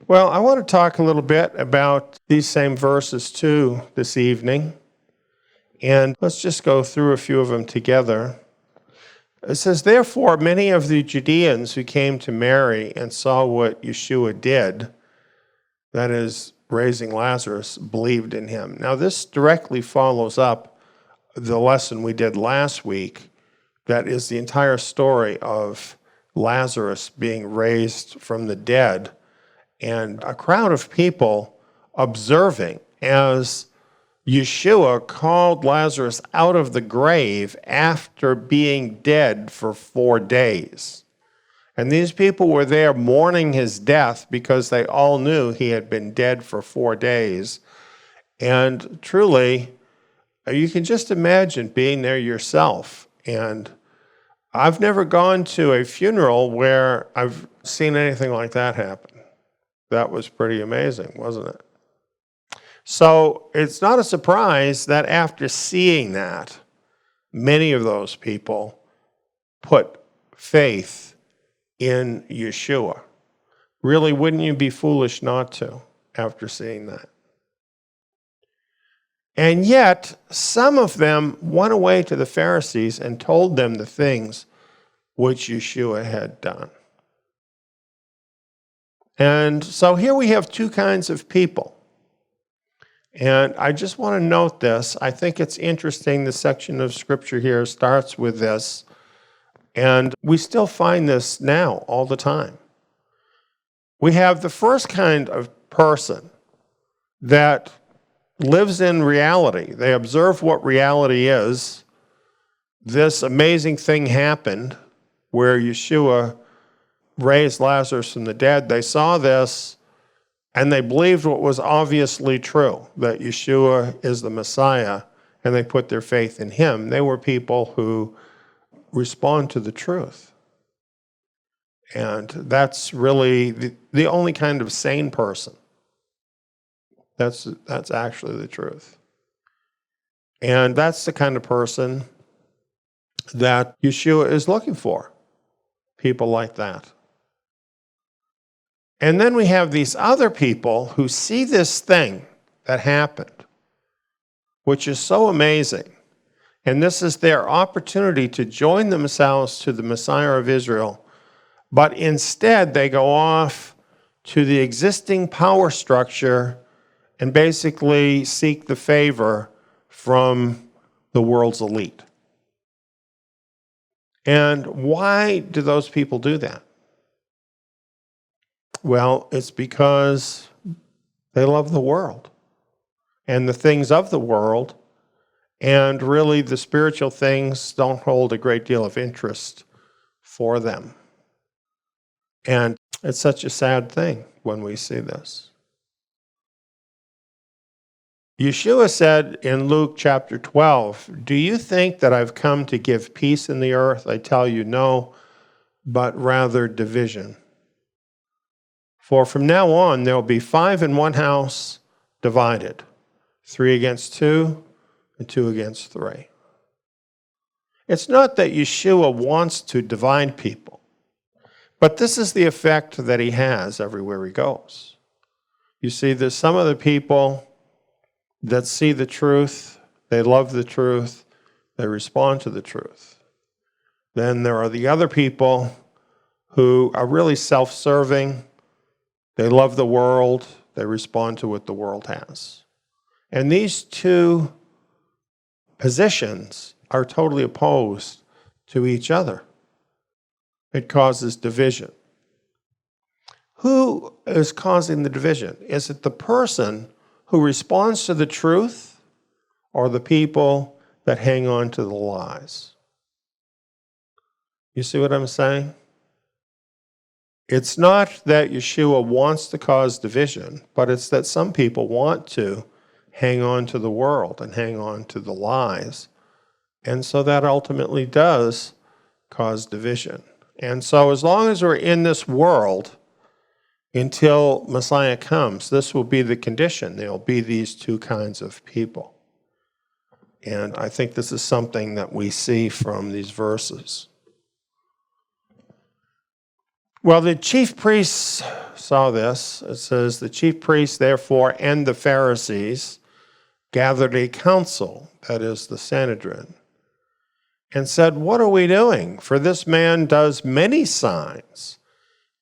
Well, I want to talk a little bit about these same verses too this evening. And let's just go through a few of them together. It says, "Therefore, many of the Judeans who came to Mary and saw what Yeshua did," that is, raising Lazarus, "believed in him." Now, this directly follows up the lesson we did last week. That is the entire story of Lazarus being raised from the dead and a crowd of people observing as Yeshua called Lazarus out of the grave after being dead for 4 days. And these people were there mourning his death because they all knew he had been dead for 4 days. And truly, you can just imagine being there yourself. And I've never gone to a funeral where I've seen anything like that happen. That was pretty amazing, wasn't it? So it's not a surprise that after seeing that, many of those people put faith in Yeshua. Really, wouldn't you be foolish not to after seeing that? And yet, some of them went away to the Pharisees and told them the things which Yeshua had done. And so here we have two kinds of people. And I just want to note this. I think it's interesting. The section of Scripture here starts with this. And we still find this now all the time. We have the first kind of person that lives in reality. They observe what reality is. This amazing thing happened where Yeshua raised Lazarus from the dead. They saw this and they believed what was obviously true, that Yeshua is the Messiah, and they put their faith in him. They were people who respond to the truth. And that's really the only kind of sane person. That's actually the truth. And that's the kind of person that Yeshua is looking for. People like that. And then we have these other people who see this thing that happened, which is so amazing. And this is their opportunity to join themselves to the Messiah of Israel. But instead, they go off to the existing power structure and basically seek the favor from the world's elite. And why do those people do that? Well, it's because they love the world and the things of the world, and really the spiritual things don't hold a great deal of interest for them. And it's such a sad thing when we see this. Yeshua said in Luke chapter 12, "Do you think that I've come to give peace in the earth? I tell you, no, but rather division. For from now on, there will be 5 in one house divided, 3 against 2, and 2 against 3. It's not that Yeshua wants to divide people, but this is the effect that he has everywhere he goes. You see, there's some of the people that see the truth, they love the truth, they respond to the truth. Then there are the other people who are really self-serving. They love the world. They respond to what the world has. And these two positions are totally opposed to each other. It causes division. Who is causing the division? Is it the person who responds to the truth or the people that hang on to the lies? You see what I'm saying? It's not that Yeshua wants to cause division, but it's that some people want to hang on to the world and hang on to the lies. And so that ultimately does cause division. And so as long as we're in this world, until Messiah comes, this will be the condition. There will be these two kinds of people. And I think this is something that we see from these verses. Well, the chief priests saw this. It says, the chief priests, therefore, and the Pharisees gathered a council, that is the Sanhedrin, and said, what are we doing? For this man does many signs.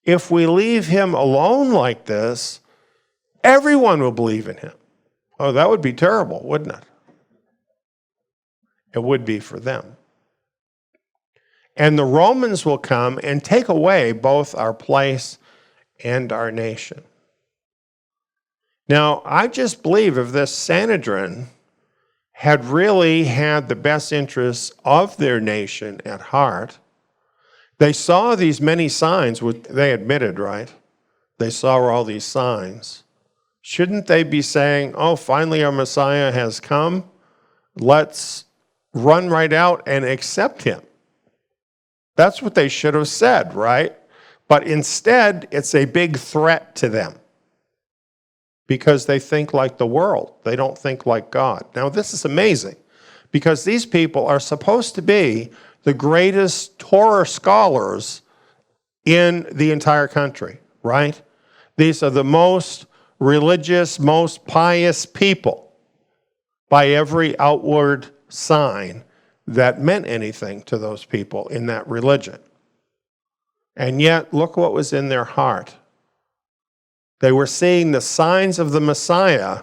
If we leave him alone like this, everyone will believe in him. Oh, that would be terrible, wouldn't it? It would be for them. And the Romans will come and take away both our place and our nation. Now, I just believe if this Sanhedrin had really had the best interests of their nation at heart, they saw these many signs, which they admitted, right? They saw all these signs. Shouldn't they be saying, oh, finally our Messiah has come. Let's run right out and accept him. That's what they should have said, right? But instead, it's a big threat to them because they think like the world. They don't think like God. Now, this is amazing because these people are supposed to be the greatest Torah scholars in the entire country, right? These are the most religious, most pious people by every outward sign that meant anything to those people in that religion. And yet, look what was in their heart. They were seeing the signs of the Messiah,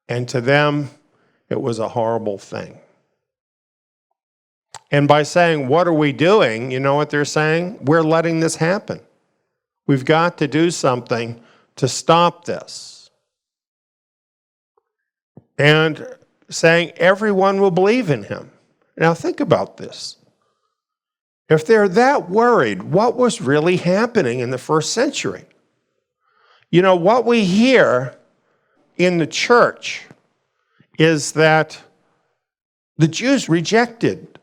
and to them, it was a horrible thing. And by saying, what are we doing? You know what they're saying? We're letting this happen. We've got to do something to stop this. And saying everyone will believe in him. Now think about this. If they're that worried, what was really happening in the first century? You know, what we hear in the church is that the Jews rejected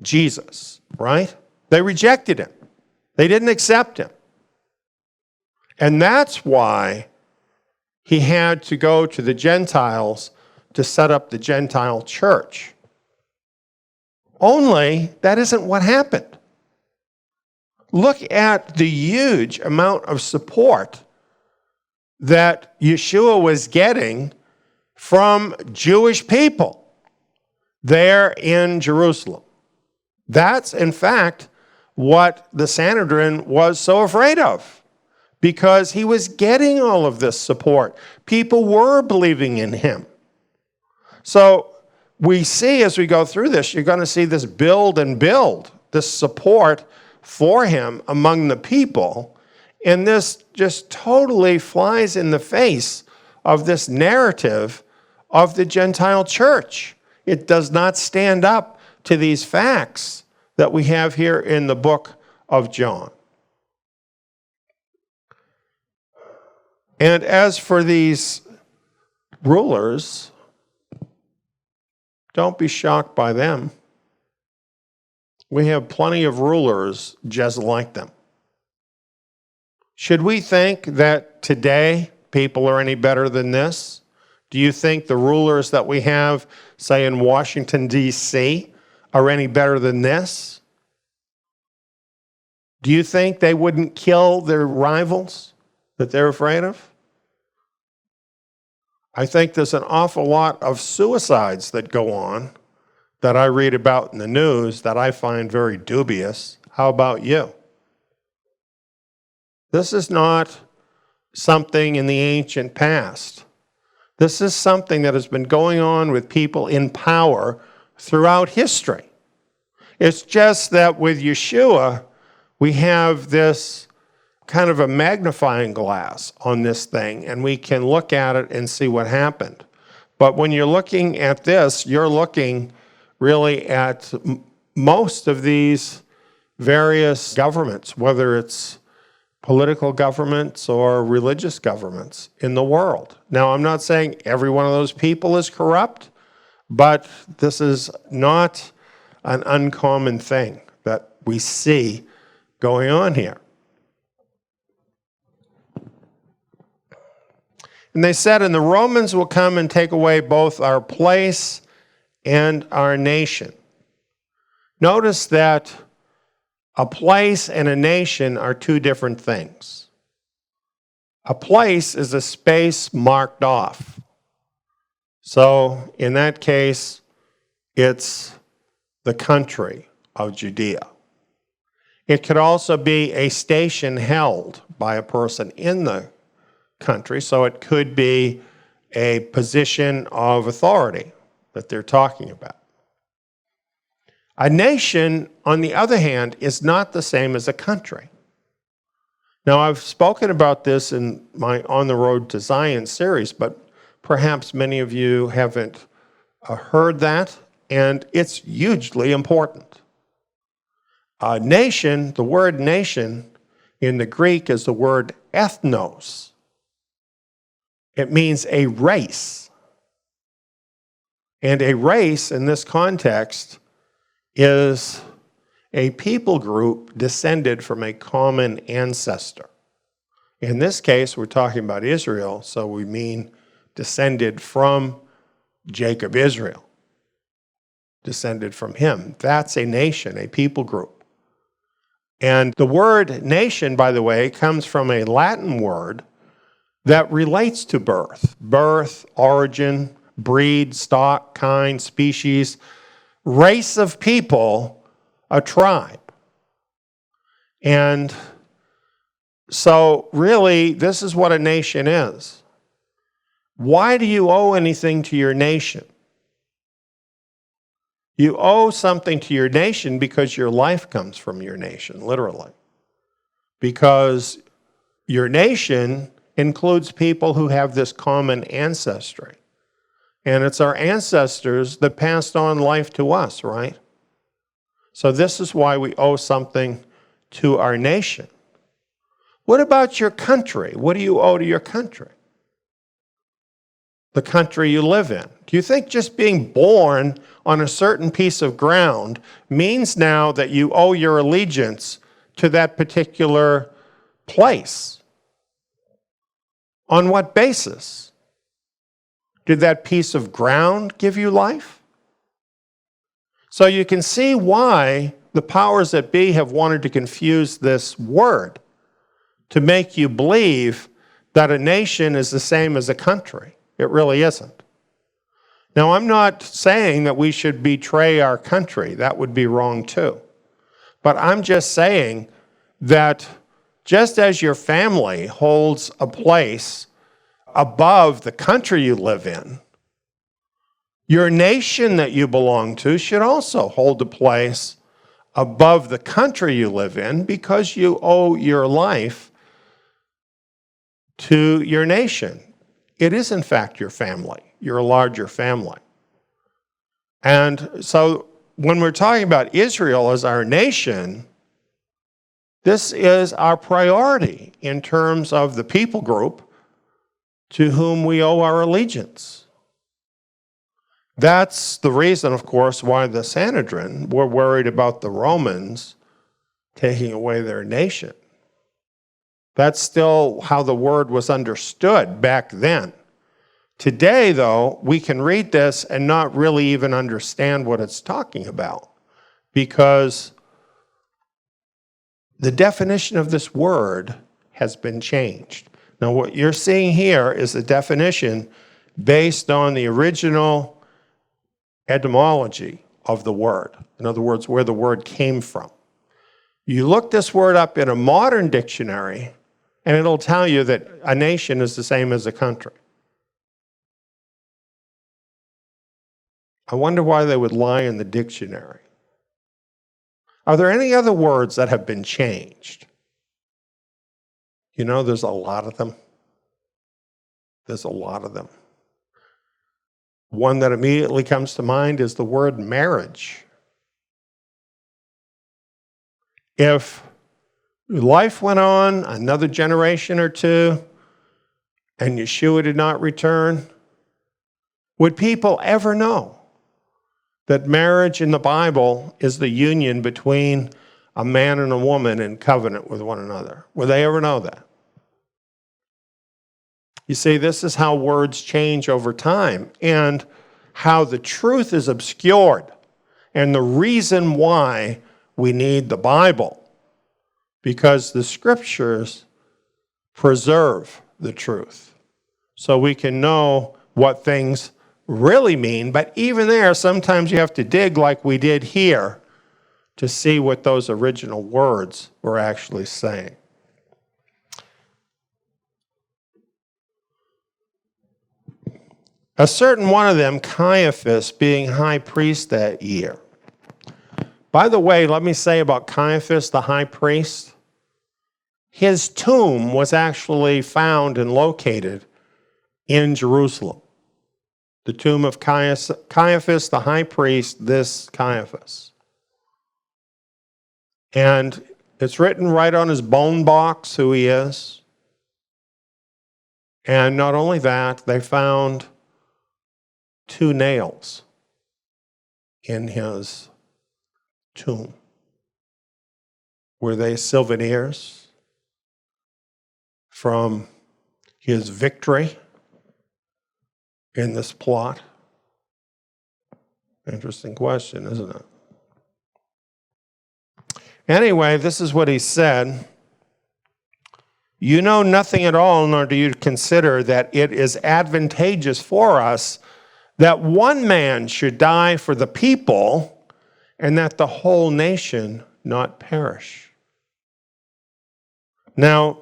Jesus, right? They rejected him. They didn't accept him. And that's why he had to go to the Gentiles to set up the Gentile church. Only that isn't what happened. Look at the huge amount of support that Yeshua was getting from Jewish people there in Jerusalem. That's, in fact, what the Sanhedrin was so afraid of, because he was getting all of this support. People were believing in him. So we see as we go through this, you're going to see this build and build, this support for him among the people. And this just totally flies in the face of this narrative of the Gentile church. It does not stand up to these facts that we have here in the book of John. And as for these rulers, don't be shocked by them. We have plenty of rulers just like them. Should we think that today people are any better than this? Do you think the rulers that we have, say in Washington, D.C., are any better than this? Do you think they wouldn't kill their rivals that they're afraid of? I think there's an awful lot of suicides that go on that I read about in the news that I find very dubious. How about you? This is not something in the ancient past. This is something that has been going on with people in power throughout history. It's just that with Yeshua, we have this kind of a magnifying glass on this thing, and we can look at it and see what happened. But when you're looking at this, you're looking really at most of these various governments, whether it's political governments or religious governments in the world. Now, I'm not saying every one of those people is corrupt, but this is not an uncommon thing that we see going on here. And they said, and the Romans will come and take away both our place and our nation. Notice that A place and a nation are two different things. A place is a space marked off. So in that case, it's the country of Judea. It could also be a station held by a person in the country, so it could be a position of authority that they're talking about. A nation, on the other hand, is not the same as a country. Now, I've spoken about this in my On the Road to Zion series, but perhaps many of you haven't heard that, and it's hugely important. A nation, the word nation in the Greek is the word ethnos. It means a race. And a race in this context is a people group descended from a common ancestor. In this case, we're talking about Israel, so we mean descended from Jacob, Israel. Descended from him. That's a nation, a people group. And the word nation, by the way, comes from a Latin word that relates to birth. Birth, origin, breed, stock, kind, species, race of people, a tribe. And so really, this is what a nation is. Why do you owe anything to your nation? You owe something to your nation because your life comes from your nation, literally. Because your nation includes people who have this common ancestry. And it's our ancestors that passed on life to us, right? So this is why we owe something to our nation. What about your country? What do you owe to your country? The country you live in. Do you think just being born on a certain piece of ground means now that you owe your allegiance to that particular place? On what basis? Did that piece of ground give you life? So you can see why the powers that be have wanted to confuse this word to make you believe that a nation is the same as a country. It really isn't. Now, I'm not saying that we should betray our country. That would be wrong too. But I'm just saying that just as your family holds a place above the country you live in, your nation that you belong to should also hold a place above the country you live in because you owe your life to your nation. It is, in fact, your family, your larger family. And so when we're talking about Israel as our nation, this is our priority in terms of the people group to whom we owe our allegiance. That's the reason, of course, why the Sanhedrin were worried about the Romans taking away their nation. That's still how the word was understood back then. Today, though, we can read this and not really even understand what it's talking about because the definition of this word has been changed. Now, what you're seeing here is a definition based on the original etymology of the word. In other words, where the word came from. You look this word up in a modern dictionary, and it'll tell you that a nation is the same as a country. I wonder why they would lie in the dictionary. Are there any other words that have been changed? You know, there's a lot of them. There's a lot of them. One that immediately comes to mind is the word marriage. If life went on another generation or two and Yeshua did not return, would people ever know that marriage in the Bible is the union between a man and a woman in covenant with one another? Would they ever know that? You see, this is how words change over time and how the truth is obscured and the reason why we need the Bible because the scriptures preserve the truth. So we can know what things really mean, but even there, sometimes you have to dig like we did here to see what those original words were actually saying. A certain one of them, Caiaphas, being high priest that year. By the way, let me say about Caiaphas, the high priest, his tomb was actually found and located in Jerusalem. The tomb of Caiaphas, the high priest, this Caiaphas. And it's written right on his bone box who he is. And not only that, they found 2 nails in his tomb. Were they souvenirs from his victory in this plot? Interesting question, isn't it? Anyway, this is what he said. You know nothing at all, nor do you consider that it is advantageous for us that one man should die for the people, and that the whole nation not perish. Now,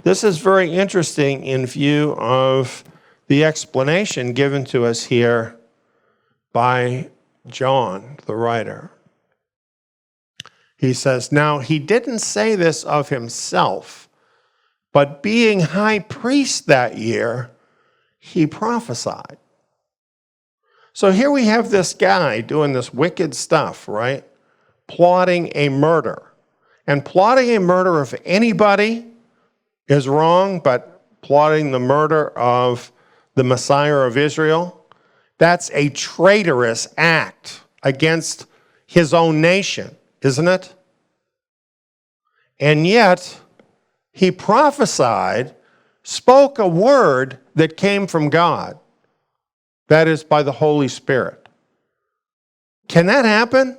this is very interesting in view of the explanation given to us here by John, the writer. He says, now he didn't say this of himself, but being high priest that year, he prophesied. So here we have this guy doing this wicked stuff, right? Plotting a murder. And plotting a murder of anybody is wrong, but plotting the murder of the Messiah of Israel, that's a traitorous act against his own nation, isn't it? And yet, he prophesied, spoke a word that came from God. That is by the Holy Spirit. Can that happen?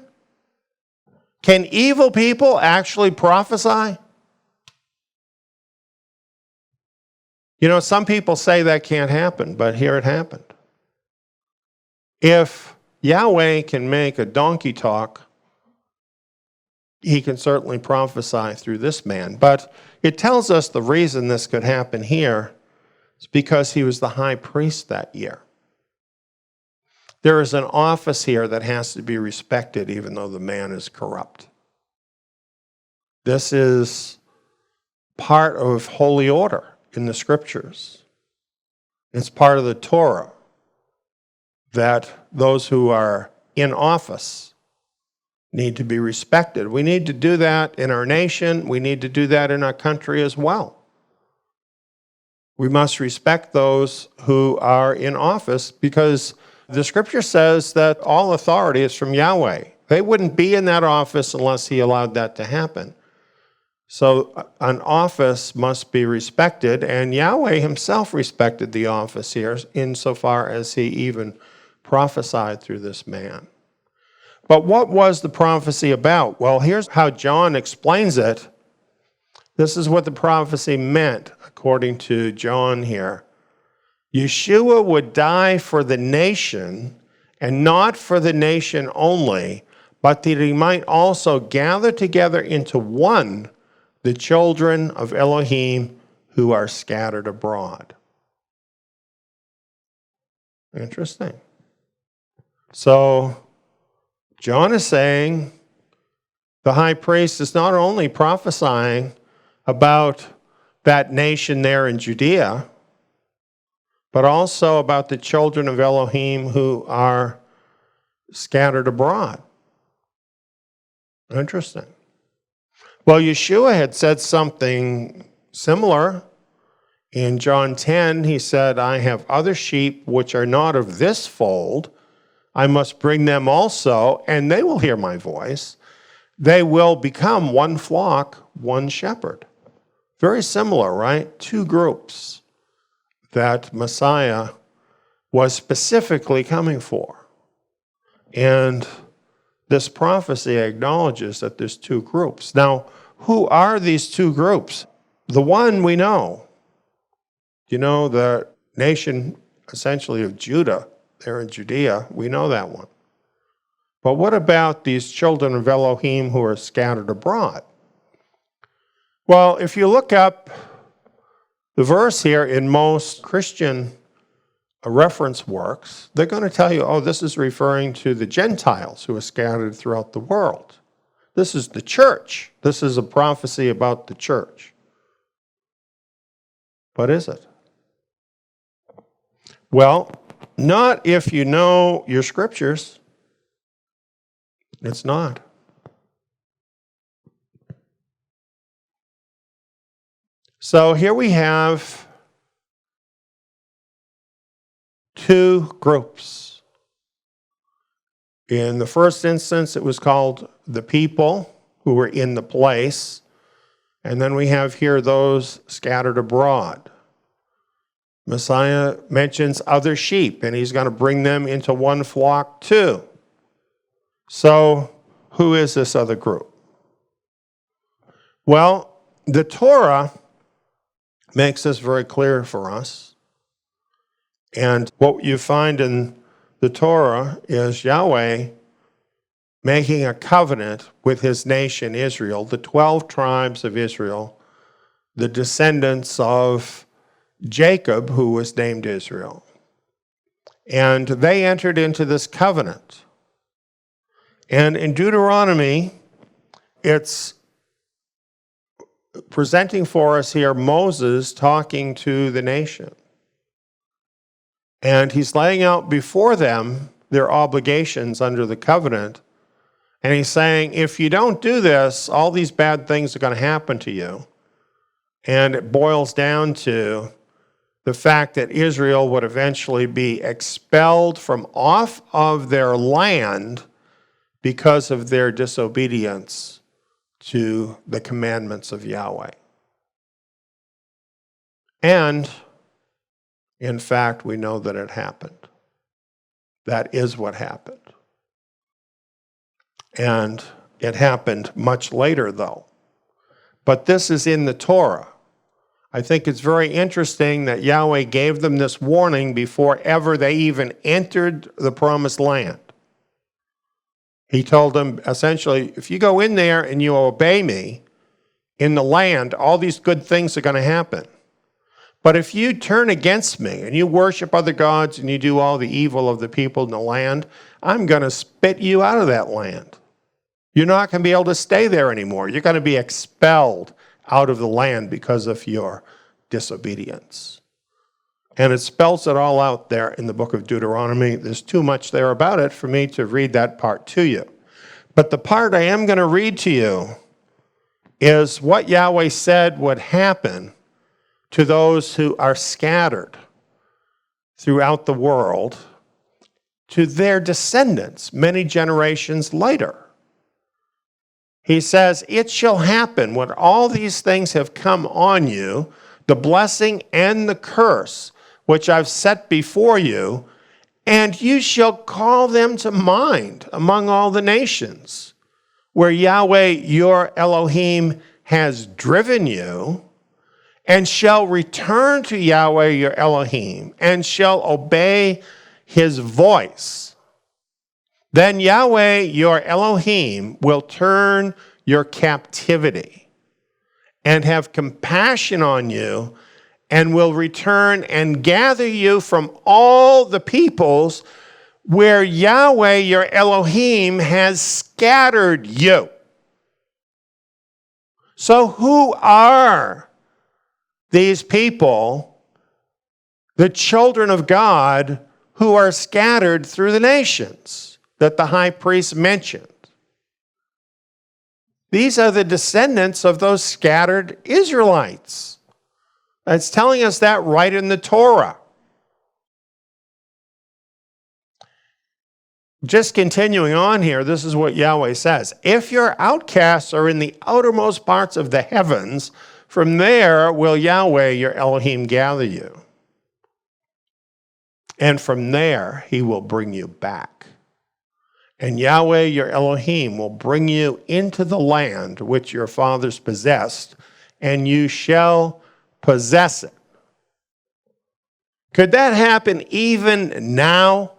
Can evil people actually prophesy? You know, some people say that can't happen, but here it happened. If Yahweh can make a donkey talk, he can certainly prophesy through this man. But it tells us the reason this could happen here is because he was the high priest that year. There is an office here that has to be respected even though the man is corrupt. This is part of holy order in the scriptures. It's part of the Torah that those who are in office need to be respected. We need to do that in our nation. We need to do that in our country as well. We must respect those who are in office because the scripture says that all authority is from Yahweh. They wouldn't be in that office unless he allowed that to happen. So an office must be respected, and Yahweh himself respected the office here insofar as he even prophesied through this man. But what was the prophecy about? Well, here's how John explains it. This is what the prophecy meant, according to John here. Yeshua would die for the nation, and not for the nation only, but that he might also gather together into one the children of Elohim who are scattered abroad. Interesting. So, John is saying the high priest is not only prophesying about that nation there in Judea, but also about the children of Elohim who are scattered abroad. Interesting. Well, Yeshua had said something similar. In John 10, he said, I have other sheep which are not of this fold. I must bring them also, and they will hear my voice. They will become one flock, one shepherd. Very similar, right? 2 groups that Messiah was specifically coming for. And this prophecy acknowledges that there's 2 groups. Now, who are these two groups? The one we know. The nation essentially of Judah, they're in Judea. We know that one. But what about these children of Elohim who are scattered abroad? Well, if you look up the verse here in most Christian reference works, they're going to tell you, oh, this is referring to the Gentiles who are scattered throughout the world. This is the church. This is a prophecy about the church. But is it? Well, not if you know your scriptures. It's not. So here we have two groups. In the first instance, it was called the people who were in the place. And then we have here those scattered abroad. Messiah mentions other sheep, and he's going to bring them into one flock too. So, who is this other group? Well, the Torah makes this very clear for us. And what you find in the Torah is Yahweh making a covenant with his nation Israel, the 12 tribes of Israel, the descendants of Jacob, who was named Israel. And they entered into this covenant. And in Deuteronomy, it's presenting for us here Moses talking to the nation. And he's laying out before them their obligations under the covenant. And he's saying, if you don't do this, all these bad things are going to happen to you. And it boils down to the fact that Israel would eventually be expelled from off of their land because of their disobedience to the commandments of Yahweh. And, in fact, we know that it happened. That is what happened. And it happened much later, though. But this is in the Torah. I think it's very interesting that Yahweh gave them this warning before ever they even entered the promised land. He told them, essentially, if you go in there and you obey me in the land, all these good things are going to happen. But if you turn against me and you worship other gods and you do all the evil of the people in the land, I'm going to spit you out of that land. You're not going to be able to stay there anymore. You're going to be expelled out of the land because of your disobedience. And it spells it all out there in the book of Deuteronomy. There's too much there about it for me to read that part to you. But the part I am going to read to you is what Yahweh said would happen to those who are scattered throughout the world, to their descendants many generations later. He says, it shall happen when all these things have come on you, the blessing and the curse, which I've set before you, and you shall call them to mind among all the nations, where Yahweh your Elohim has driven you, and shall return to Yahweh your Elohim, and shall obey his voice. Then Yahweh your Elohim will turn your captivity and have compassion on you, and will return and gather you from all the peoples where Yahweh your Elohim has scattered you. So who are these people, the children of God, who are scattered through the nations that the high priest mentioned? These are the descendants of those scattered Israelites. It's telling us that right in the Torah. Just continuing on here, this is what Yahweh says. If your outcasts are in the outermost parts of the heavens, from there will Yahweh your Elohim gather you. And from there he will bring you back. And Yahweh your Elohim will bring you into the land which your fathers possessed, and you shall possess it. Could that happen even now?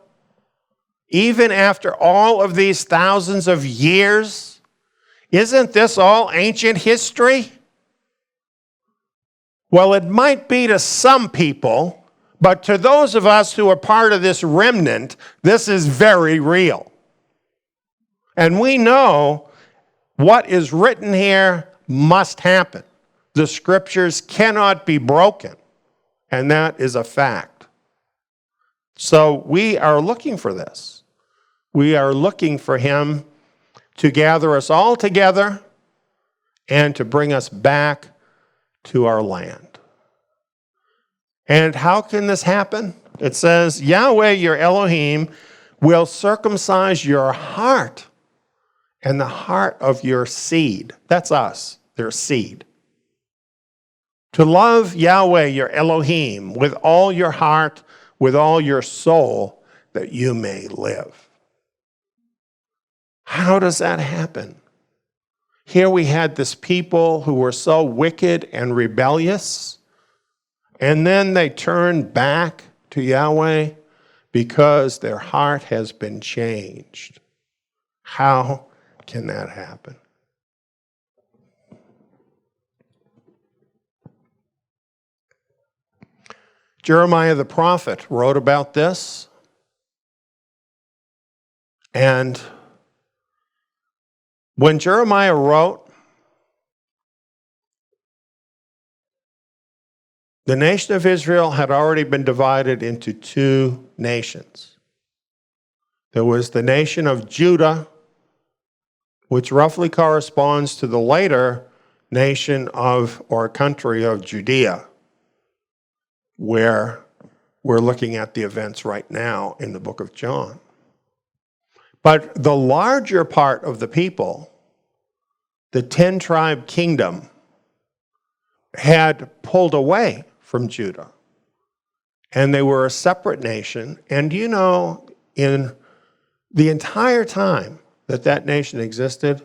Even after all of these thousands of years? Isn't this all ancient history? Well, it might be to some people, but to those of us who are part of this remnant, this is very real. And we know what is written here must happen. The scriptures cannot be broken, and that is a fact. So we are looking for this. We are looking for him to gather us all together and to bring us back to our land. And how can this happen? It says, Yahweh your Elohim will circumcise your heart and the heart of your seed. That's us, their seed. To love Yahweh your Elohim with all your heart, with all your soul, that you may live. How does that happen? Here we had this people who were so wicked and rebellious, and then they turned back to Yahweh because their heart has been changed. How can that happen? Jeremiah the prophet wrote about this, and when Jeremiah wrote, the nation of Israel had already been divided into two nations. There was the nation of Judah, which roughly corresponds to the later nation of, or country of Judea, where we're looking at the events right now in the book of John. But the larger part of the people, the 10-tribe kingdom, had pulled away from Judah. And they were a separate nation. And you know, in the entire time that that nation existed,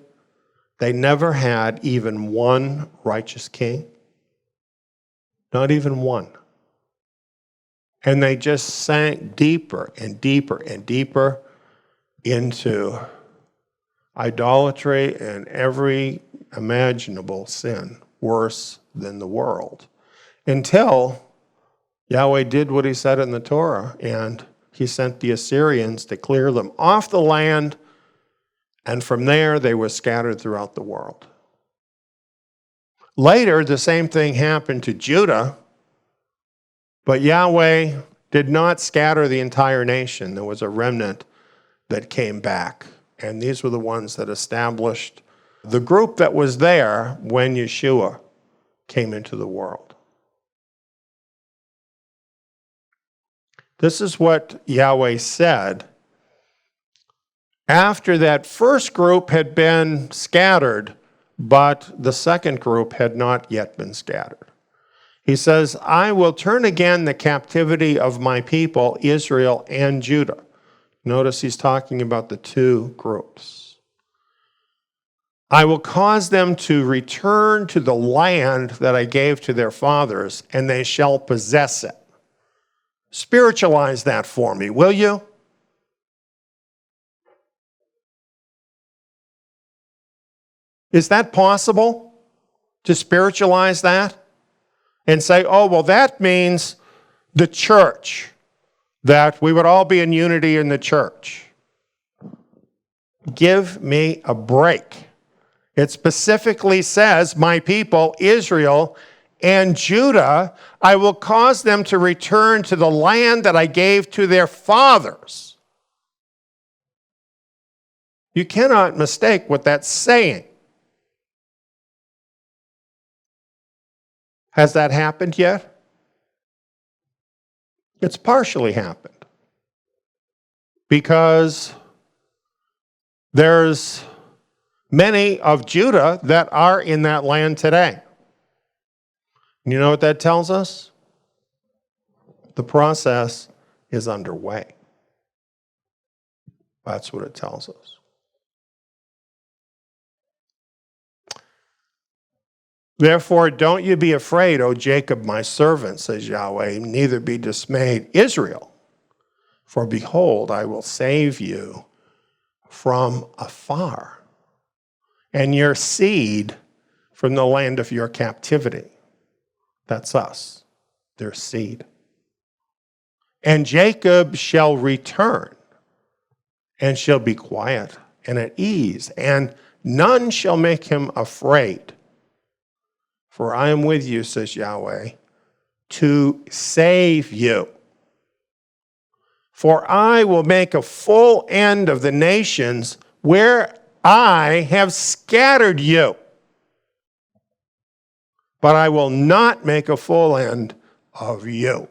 they never had even one righteous king. Not even one. And they just sank deeper and deeper and deeper into idolatry and every imaginable sin, worse than the world. Until Yahweh did what he said in the Torah, and he sent the Assyrians to clear them off the land, and from there they were scattered throughout the world. Later, the same thing happened to Judah, but Yahweh did not scatter the entire nation. There was a remnant that came back. And these were the ones that established the group that was there when Yeshua came into the world. This is what Yahweh said after that first group had been scattered, but the second group had not yet been scattered. He says, I will turn again the captivity of my people, Israel and Judah. Notice he's talking about the two groups. I will cause them to return to the land that I gave to their fathers, and they shall possess it. Spiritualize that for me, will you? Is that possible, to spiritualize that? And say, oh, well, that means the church, that we would all be in unity in the church. Give me a break. It specifically says, my people, Israel and Judah, I will cause them to return to the land that I gave to their fathers. You cannot mistake what that's saying. Has that happened yet? It's partially happened. Because there's many of Judah that are in that land today. You know what that tells us? The process is underway. That's what it tells us. Therefore, don't you be afraid, O Jacob, my servant, says Yahweh, neither be dismayed, Israel. For behold, I will save you from afar, and your seed from the land of your captivity. That's us, their seed. And Jacob shall return, and shall be quiet and at ease, and none shall make him afraid. For I am with you, says Yahweh, to save you. For I will make a full end of the nations where I have scattered you. But I will not make a full end of you.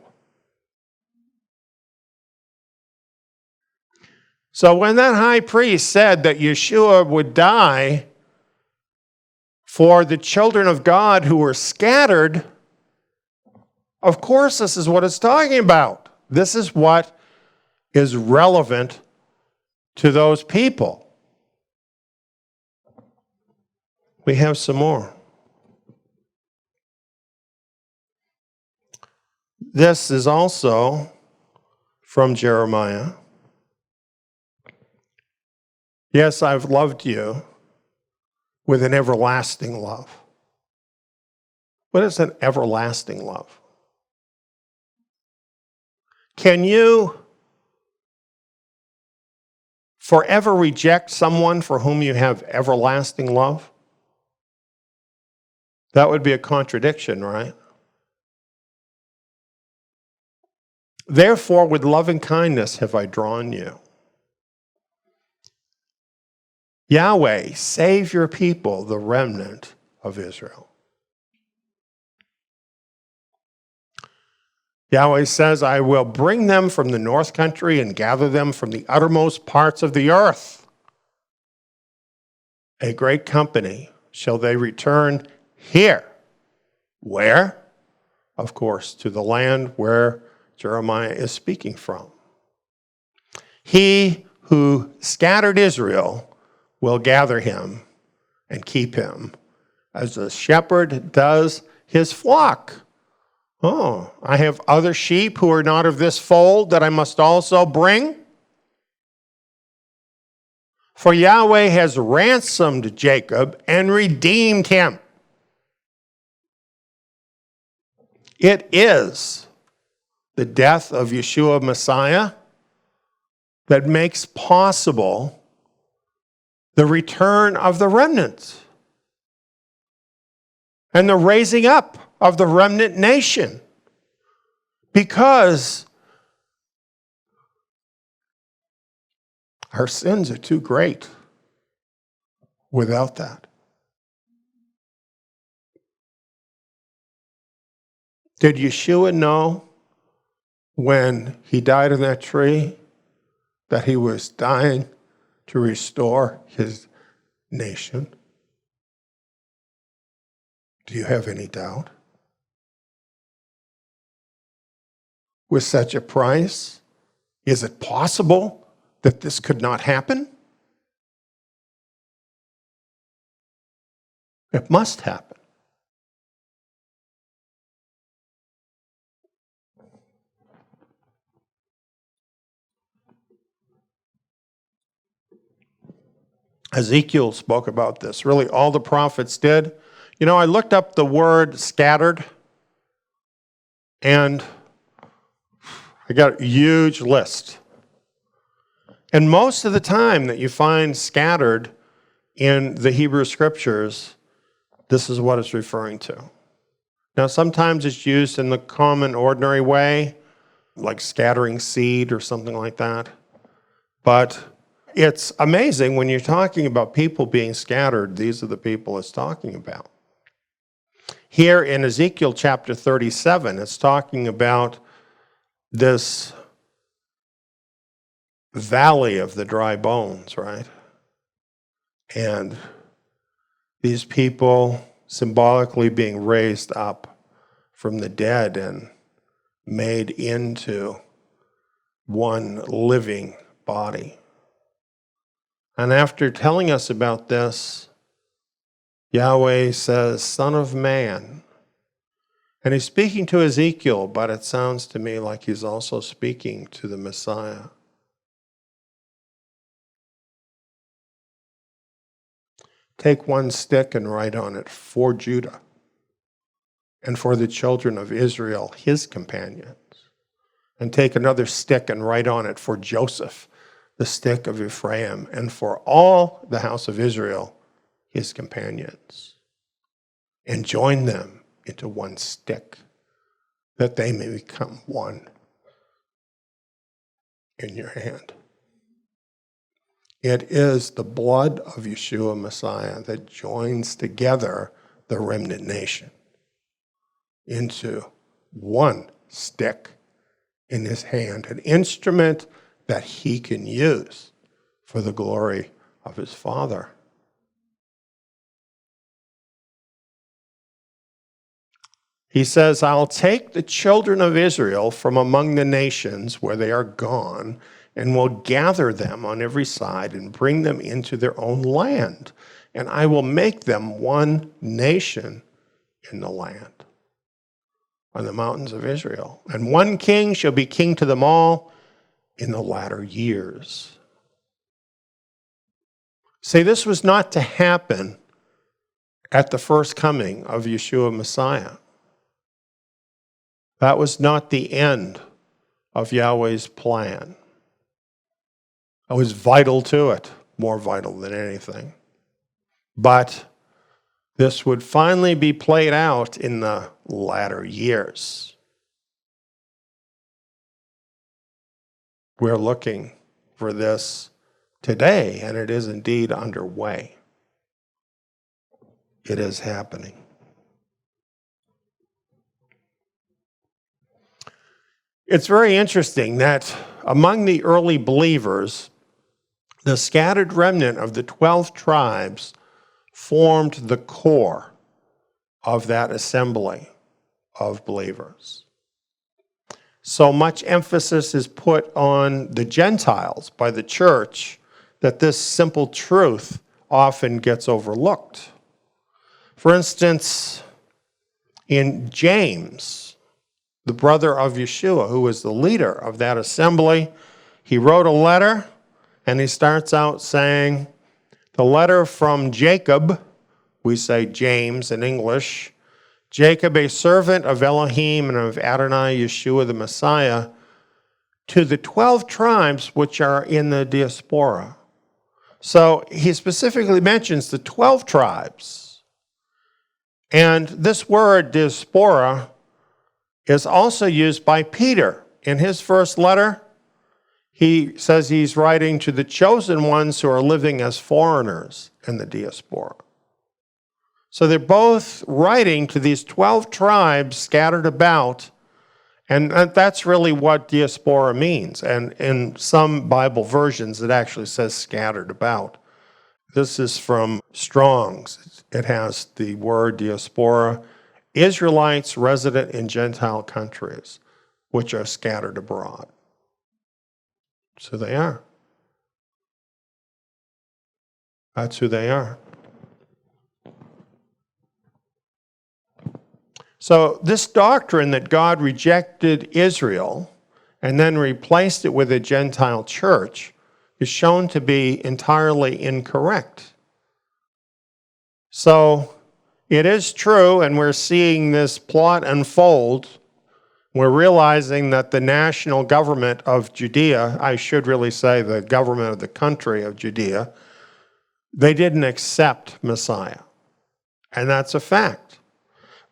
So when that high priest said that Yeshua would die for the children of God who were scattered, of course this is what it's talking about. This is what is relevant to those people. We have some more. This is also from Jeremiah. Yes, I've loved you with an everlasting love. What is an everlasting love? Can you forever reject someone for whom you have everlasting love? That would be a contradiction, right? Therefore, with loving kindness have I drawn you. Yahweh, save your people, the remnant of Israel. Yahweh says, I will bring them from the north country and gather them from the uttermost parts of the earth. A great company shall they return here. Where? Of course, to the land where Jeremiah is speaking from. He who scattered Israel will gather him and keep him, as a shepherd does his flock. Oh, I have other sheep who are not of this fold that I must also bring. For Yahweh has ransomed Jacob and redeemed him. It is the death of Yeshua Messiah that makes possible the return of the remnant and the raising up of the remnant nation, because our sins are too great without that. Did Yeshua know when he died on that tree that he was dying to restore his nation? Do you have any doubt? With such a price, is it possible that this could not happen? It must happen. Ezekiel spoke about this. Really, all the prophets did. You know, I looked up the word scattered, and I got a huge list. And most of the time that you find scattered in the Hebrew scriptures, this is what it's referring to. Now, sometimes it's used in the common, ordinary way, like scattering seed or something like that. But it's amazing when you're talking about people being scattered, these are the people it's talking about. Here in Ezekiel chapter 37, it's talking about this valley of the dry bones, right? And these people symbolically being raised up from the dead and made into one living body. And after telling us about this, Yahweh says, Son of man. And he's speaking to Ezekiel, but it sounds to me like he's also speaking to the Messiah. Take one stick and write on it for Judah and for the children of Israel, his companions. And take another stick and write on it for Joseph, the stick of Ephraim, and for all the house of Israel, his companions. And join them into one stick, that they may become one in your hand. It is the blood of Yeshua Messiah that joins together the remnant nation into one stick in his hand, an instrument that he can use for the glory of his Father. He says, I'll take the children of Israel from among the nations where they are gone, and will gather them on every side and bring them into their own land. And I will make them one nation in the land, on the mountains of Israel. And one king shall be king to them all in the latter years. See, this was not to happen at the first coming of Yeshua Messiah. That was not the end of Yahweh's plan. It was vital to it, more vital than anything. But this would finally be played out in the latter years. We're looking for this today, and it is indeed underway. It is happening. It's very interesting that among the early believers, the scattered remnant of the 12 tribes formed the core of that assembly of believers. So much emphasis is put on the Gentiles by the church that this simple truth often gets overlooked. For instance, in James, the brother of Yeshua, who was the leader of that assembly, he wrote a letter, and he starts out saying, the letter from Jacob, we say James in English, Jacob, a servant of Elohim and of Adonai Yeshua the Messiah, to the 12 tribes which are in the diaspora. So he specifically mentions the 12 tribes. And this word diaspora is also used by Peter in his first letter. He says he's writing to the chosen ones who are living as foreigners in the diaspora. So they're both writing to these 12 tribes scattered about, and that's really what diaspora means. And in some Bible versions, it actually says scattered about. This is from Strong's. It has the word diaspora, Israelites resident in Gentile countries, which are scattered abroad. So they are. That's who they are. So this doctrine that God rejected Israel and then replaced it with a Gentile church is shown to be entirely incorrect. So it is true, and we're seeing this plot unfold. We're realizing that the national government of Judea, I should really say the government of the country of Judea, they didn't accept Messiah. And that's a fact.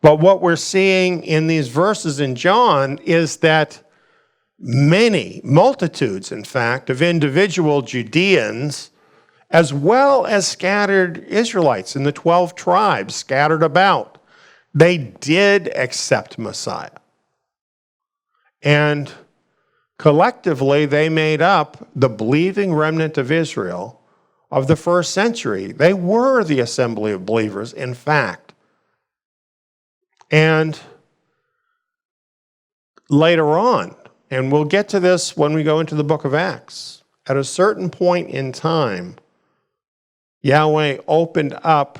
But what we're seeing in these verses in John is that multitudes, in fact, of individual Judeans, as well as scattered Israelites in the 12 tribes scattered about, they did accept Messiah. And collectively, they made up the believing remnant of Israel of the first century. They were the assembly of believers, in fact. And later on, and we'll get to this when we go into the book of Acts, at a certain point in time, Yahweh opened up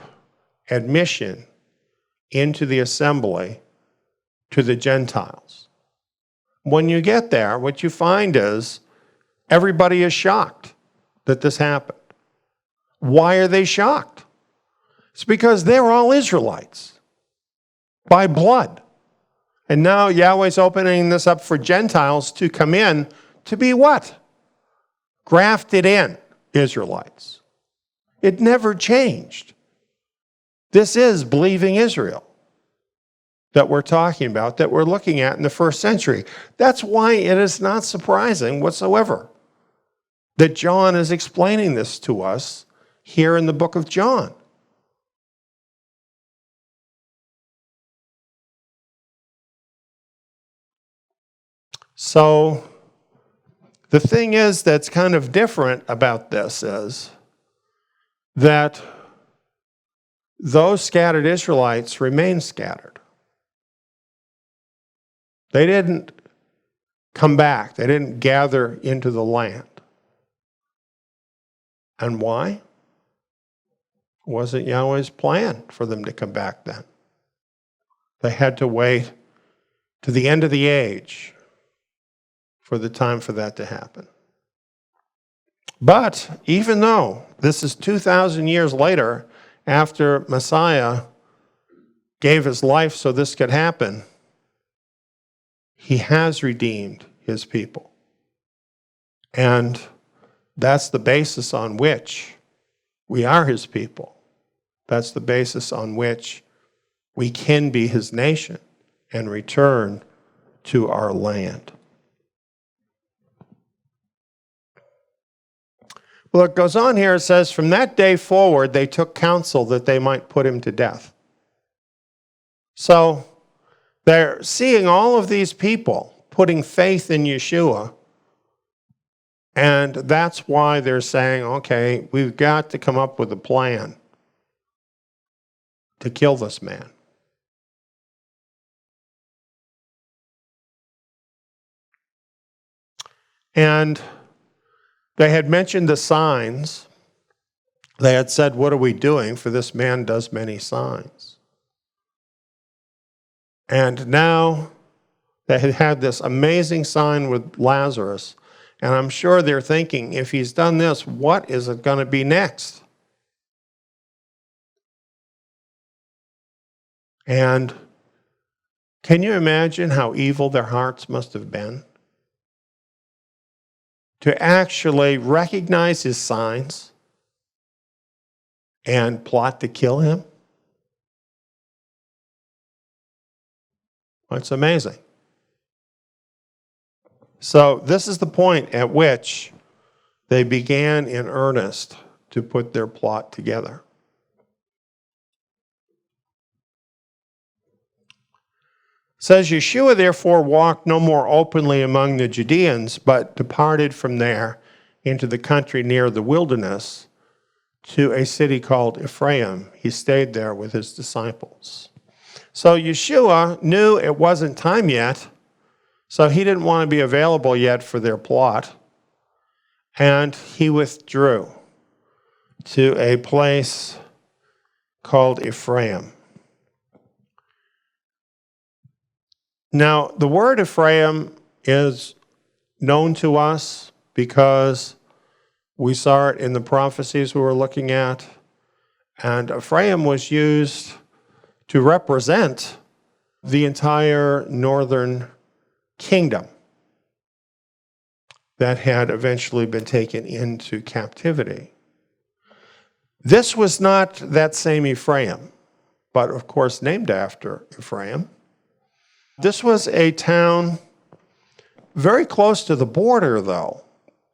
admission into the assembly to the Gentiles. When you get there, what you find is everybody is shocked that this happened. Why are they shocked? It's because they're all Israelites by blood. And now Yahweh's opening this up for Gentiles to come in to be what? Grafted in Israelites. It never changed. This is believing Israel that we're talking about, that we're looking at in the first century. That's why it is not surprising whatsoever that John is explaining this to us here in the book of John. So the thing is that's kind of different about this is that those scattered Israelites remain scattered. They didn't come back. They didn't gather into the land. And why? Wasn't Yahweh's plan for them to come back then? They had to wait to the end of the age for the time for that to happen. But even though this is 2,000 years later after Messiah gave his life so this could happen, he has redeemed his people. And that's the basis on which we are his people. That's the basis on which we can be his nation and return to our land. Well, it goes on here, it says, from that day forward, they took counsel that they might put him to death. So they're seeing all of these people putting faith in Yeshua, and that's why they're saying, okay, we've got to come up with a plan to kill this man. And they had mentioned the signs. They had said, what are we doing? For this man does many signs. And now they had had this amazing sign with Lazarus. And I'm sure they're thinking, if he's done this, what is it going to be next? And can you imagine how evil their hearts must have been? To actually recognize his signs and plot to kill him? It's amazing. So this is the point at which they began in earnest to put their plot together. It says, Yeshua therefore walked no more openly among the Judeans, but departed from there into the country near the wilderness to a city called Ephraim. He stayed there with his disciples. So Yeshua knew it wasn't time yet, so he didn't want to be available yet for their plot, and he withdrew to a place called Ephraim. Now, the word Ephraim is known to us because we saw it in the prophecies we were looking at, and Ephraim was used to represent the entire northern kingdom that had eventually been taken into captivity. This was not that same Ephraim, but of course named after Ephraim. This was a town very close to the border, though,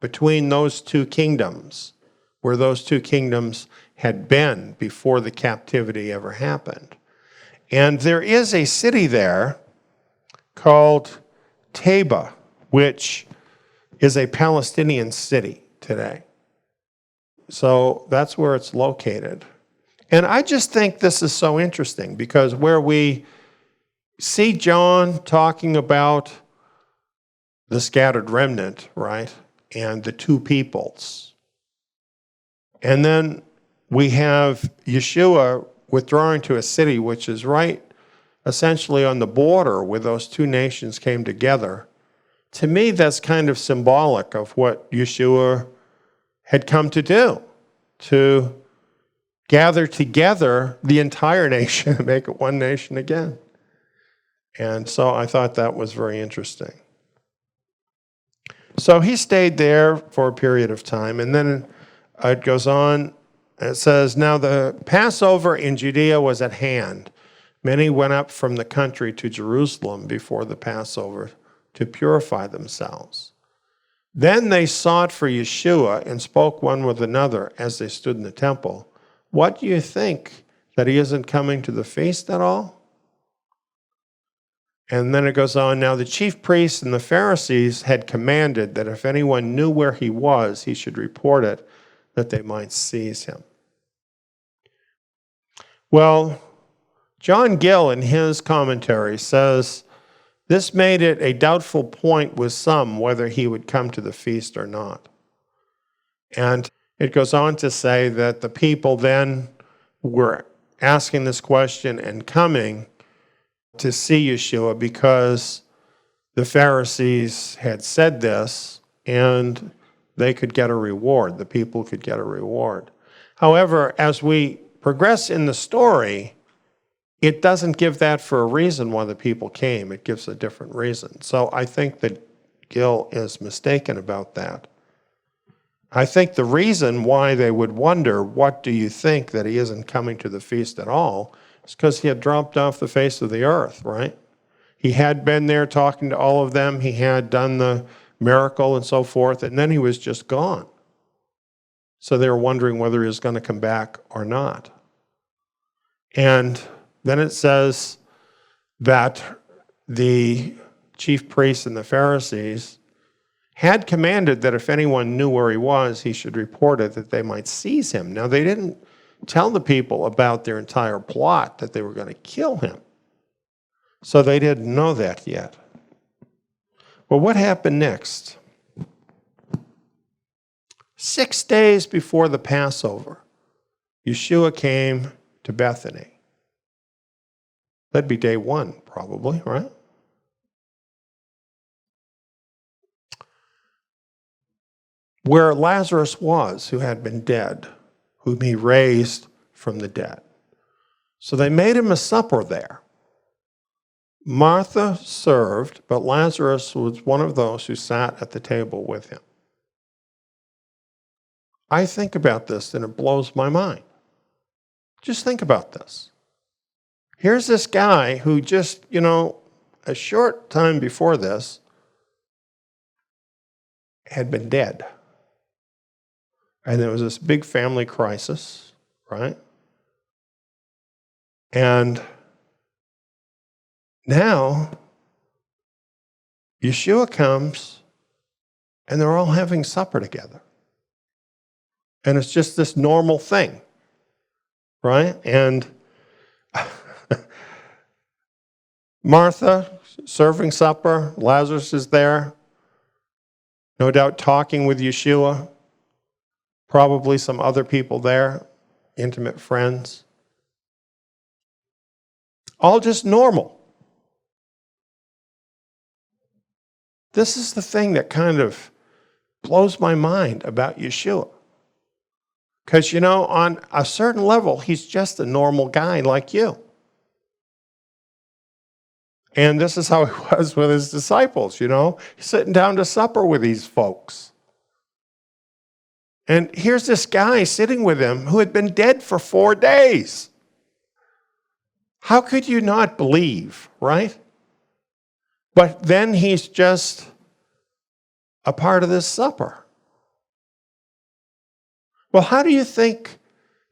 between those two kingdoms, where those two kingdoms had been before the captivity ever happened. And there is a city there called Taba, which is a Palestinian city today. So that's where it's located. And I just think this is so interesting because where we see John talking about the scattered remnant, right, and the two peoples. And then we have Yeshua withdrawing to a city which is right essentially on the border where those two nations came together. To me, that's kind of symbolic of what Yeshua had come to do, to gather together the entire nation and make it one nation again. And so I thought that was very interesting. So he stayed there for a period of time, and then it goes on. It says, now the Passover in Judea was at hand. Many went up from the country to Jerusalem before the Passover to purify themselves. Then they sought for Yeshua and spoke one with another as they stood in the temple. What do you think, that he isn't coming to the feast at all? And then it goes on, now the chief priests and the Pharisees had commanded that if anyone knew where he was, he should report it, that they might seize him. Well, John Gill in his commentary says, this made it a doubtful point with some whether he would come to the feast or not. And it goes on to say that the people then were asking this question and coming to see Yeshua because the Pharisees had said this and they could get a reward. The people could get a reward. However, as we progress in the story, it doesn't give that for a reason why the people came. It gives a different reason. So I think that Gill is mistaken about that. I think the reason why they would wonder, what do you think, that he isn't coming to the feast at all, is because he had dropped off the face of the earth, right? He had been there talking to all of them. He had done the miracle and so forth, and then he was just gone. So they were wondering whether he was going to come back or not. And then it says that the chief priests and the Pharisees had commanded that if anyone knew where he was, he should report it, that they might seize him. Now, they didn't tell the people about their entire plot, that they were going to kill him. So they didn't know that yet. Well, what happened next? 6 days before the Passover, Yeshua came to Bethany. That'd be day one, probably, right? Where Lazarus was, who had been dead, whom he raised from the dead. So they made him a supper there. Martha served, but Lazarus was one of those who sat at the table with him. I think about this and it blows my mind. Just think about this. Here's this guy who just, a short time before this had been dead. And there was this big family crisis, right? And now Yeshua comes and they're all having supper together. And it's just this normal thing, right? And Martha serving supper, Lazarus is there, no doubt talking with Yeshua, probably some other people there, intimate friends. All just normal. This is the thing that kind of blows my mind about Yeshua. Because, on a certain level, he's just a normal guy like you. And this is how he was with his disciples, He's sitting down to supper with these folks. And here's this guy sitting with him who had been dead for 4 days. How could you not believe, right? But then he's just a part of this supper. Well, how do you think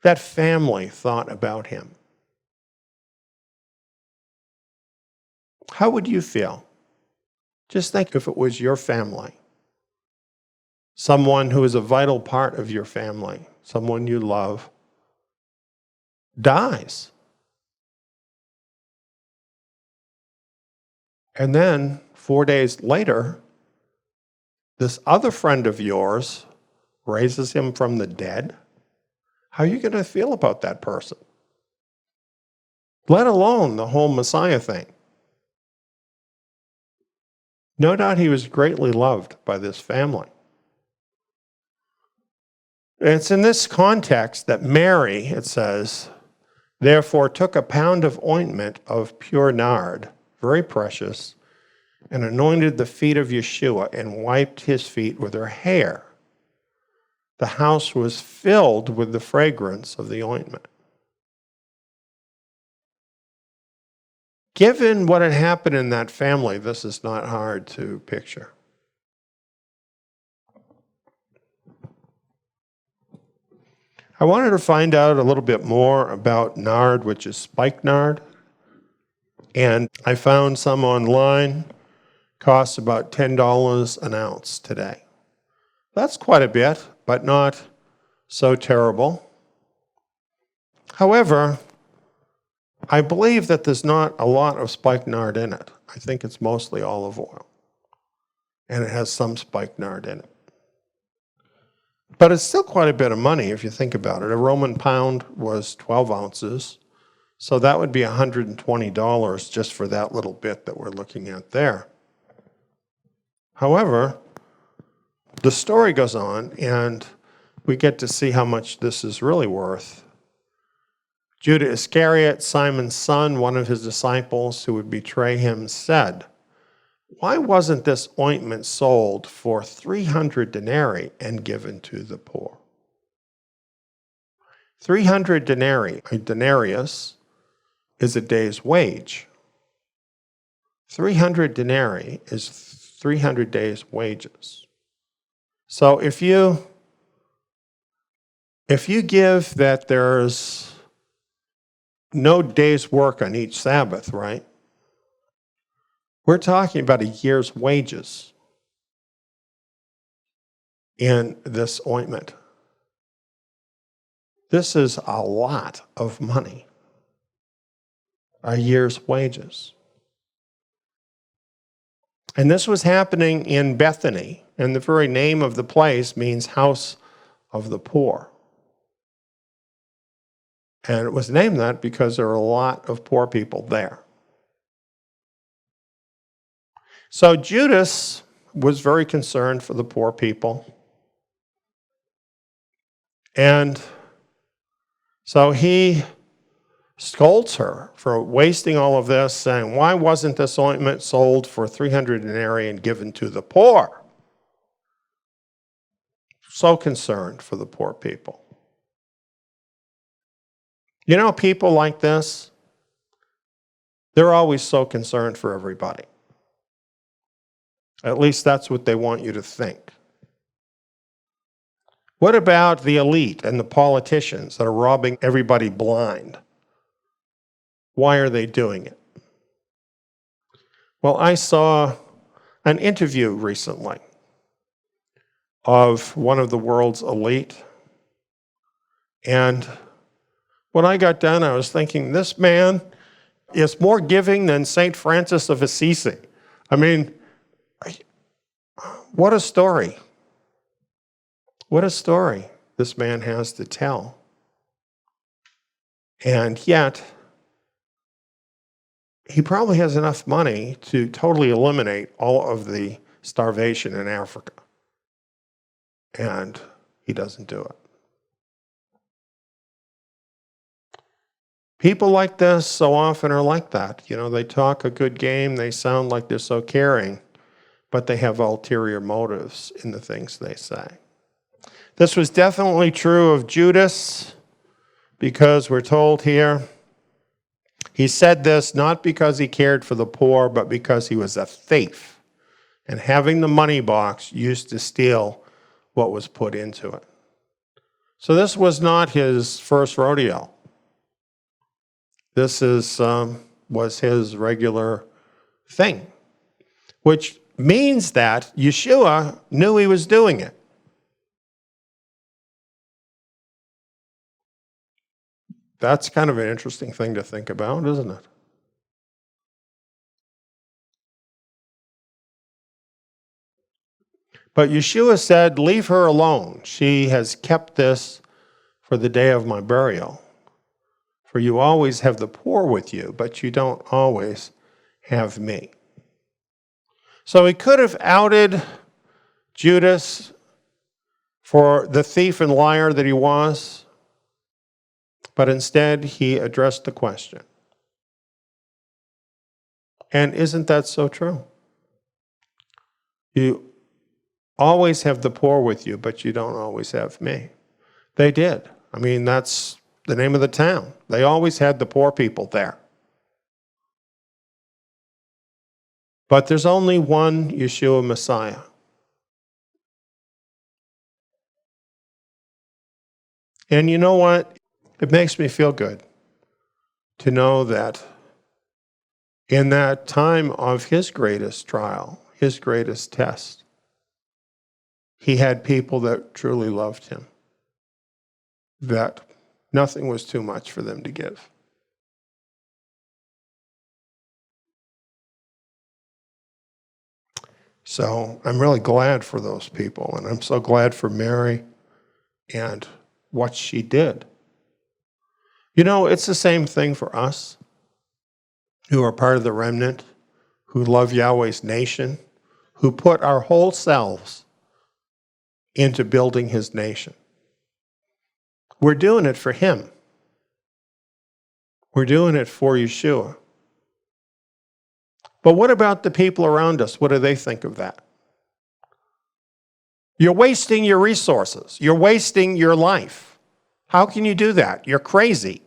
that family thought about him? How would you feel? Just think if it was your family. Someone who is a vital part of your family, someone you love, dies. And then 4 days later, this other friend of yours raises him from the dead. how are you going to feel about that person? Let alone the whole Messiah thing. No doubt he was greatly loved by this family. It's in this context that Mary, it says, therefore took a pound of ointment of pure nard, very precious, and anointed the feet of Yeshua and wiped his feet with her hair. The house was filled with the fragrance of the ointment. Given what had happened in that family, this is not hard to picture. I wanted to find out a little bit more about nard, which is spikenard. And I found some online, costs about $10 an ounce today. That's quite a bit, but not so terrible. However, I believe that there's not a lot of spikenard in it. I think it's mostly olive oil. And it has some spikenard in it. But it's still quite a bit of money if you think about it. A Roman pound was 12 ounces. So that would be $120 just for that little bit that we're looking at there. However, the story goes on, and we get to see how much this is really worth. Judas Iscariot, Simon's son, one of his disciples who would betray him, said, "Why wasn't this ointment sold for 300 denarii and given to the poor?" 300 denarii, a denarius, is a day's wage. 300 denarii is 300 days' wages. So if you give that there's no day's work on each Sabbath, right? We're talking about a year's wages in this ointment. This is a lot of money. A year's wages. And this was happening in Bethany, and the very name of the place means house of the poor. And it was named that because there were a lot of poor people there. So Judas was very concerned for the poor people. And so he scolds her for wasting all of this, saying, "Why wasn't this ointment sold for 300 denarii and given to the poor?" So concerned for the poor people. You know, people like this, they're always so concerned for everybody. At least that's what they want you to think. What about the elite and the politicians that are robbing everybody blind? Why are they doing it? Well, I saw an interview recently of one of the world's elite. And when I got done, I was thinking, this man is more giving than St. Francis of Assisi. I mean, what a story. What a story this man has to tell. And yet, he probably has enough money to totally eliminate all of the starvation in Africa. And he doesn't do it. People like this so often are like that. You know, they talk a good game, they sound like they're so caring, but they have ulterior motives in the things they say. This was definitely true of Judas, because we're told here, he said this not because he cared for the poor, but because he was a thief. And having the money box used to steal what was put into it. So this was not his first rodeo. This was his regular thing, which means that Yeshua knew he was doing it. That's kind of an interesting thing to think about, isn't it? But Yeshua said, "Leave her alone. She has kept this for the day of my burial. For you always have the poor with you, but you don't always have me. So he could have outed Judas for the thief and liar that he was, but instead he addressed the question. And isn't that so true? You always have the poor with you, but you don't always have me. They did. I mean, that's the name of the town. They always had the poor people there. But there's only one Yeshua Messiah. And you know what? It makes me feel good to know that in that time of his greatest trial, his greatest test, he had people that truly loved him, that nothing was too much for them to give. So I'm really glad for those people, and I'm so glad for Mary and what she did. You know, it's the same thing for us who are part of the remnant, who love Yahweh's nation, who put our whole selves into building his nation. We're doing it for him. We're doing it for Yeshua. But what about the people around us? What do they think of that? You're wasting your resources. You're wasting your life. How can you do that? You're crazy.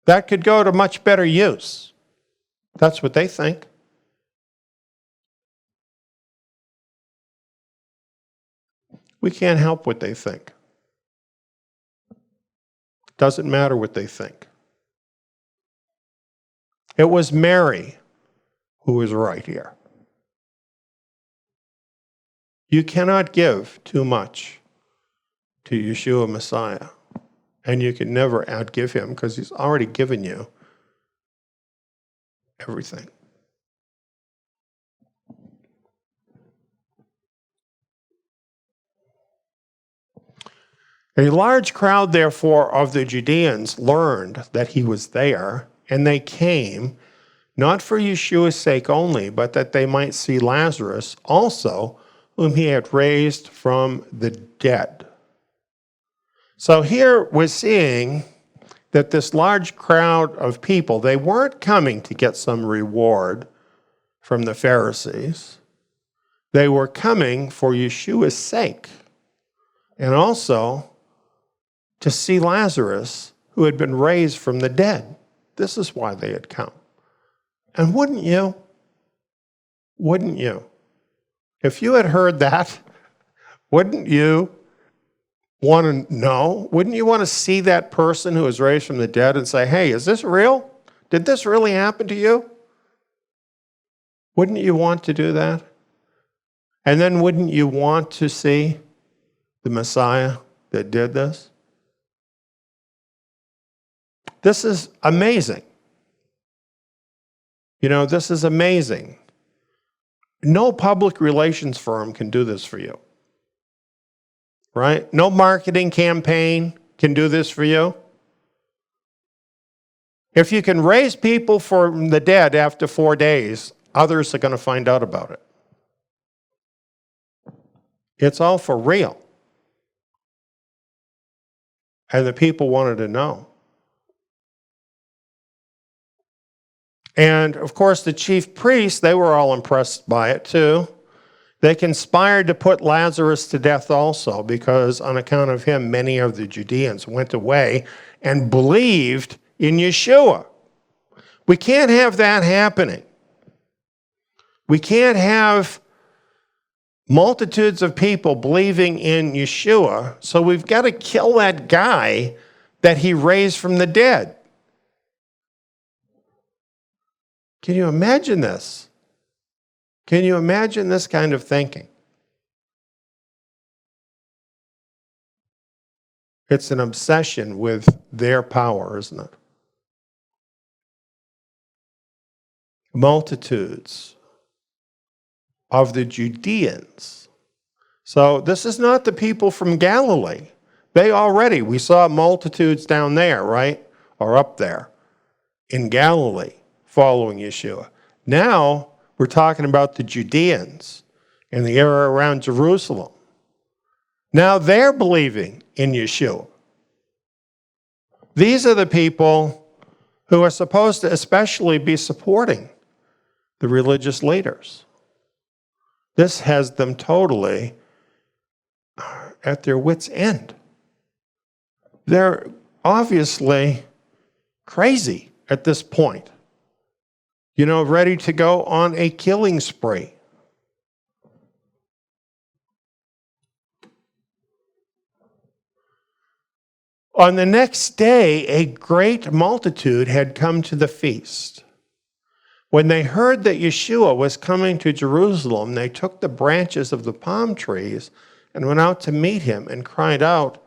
That could go to much better use. That's what they think. We can't help what they think. Doesn't matter what they think. It was Mary who was right here. You cannot give too much to Yeshua Messiah, and you can never outgive him because he's already given you everything. A large crowd, therefore, of the Judeans learned that he was there, and they came, not for Yeshua's sake only, but that they might see Lazarus also, whom he had raised from the dead. So here we're seeing that this large crowd of people, they weren't coming to get some reward from the Pharisees. They were coming for Yeshua's sake, and also to see Lazarus, who had been raised from the dead. This is why they had come. And wouldn't you? Wouldn't you? If you had heard that, wouldn't you want to know? Wouldn't you want to see that person who was raised from the dead and say, hey, is this real? Did this really happen to you? Wouldn't you want to do that? And then wouldn't you want to see the Messiah that did this? This is amazing. You know, this is amazing. No public relations firm can do this for you, right? No marketing campaign can do this for you. If you can raise people from the dead after 4 days, others are going to find out about it. It's all for real. And the people wanted to know. And, of course, the chief priests, they were all impressed by it, too. They conspired to put Lazarus to death also, because on account of him, many of the Judeans went away and believed in Yeshua. We can't have that happening. We can't have multitudes of people believing in Yeshua, so we've got to kill that guy that he raised from the dead. Can you imagine this? Can you imagine this kind of thinking? It's an obsession with their power, isn't it? Multitudes of the Judeans. So this is not the people from Galilee. We saw multitudes down there, right? Or up there in Galilee following Yeshua. Now we're talking about the Judeans in the area around Jerusalem. Now they're believing in Yeshua. These are the people who are supposed to especially be supporting the religious leaders. This has them totally at their wits' end. They're obviously crazy at this point, ready to go on a killing spree. On the next day, a great multitude had come to the feast. When they heard that Yeshua was coming to Jerusalem, they took the branches of the palm trees and went out to meet him and cried out,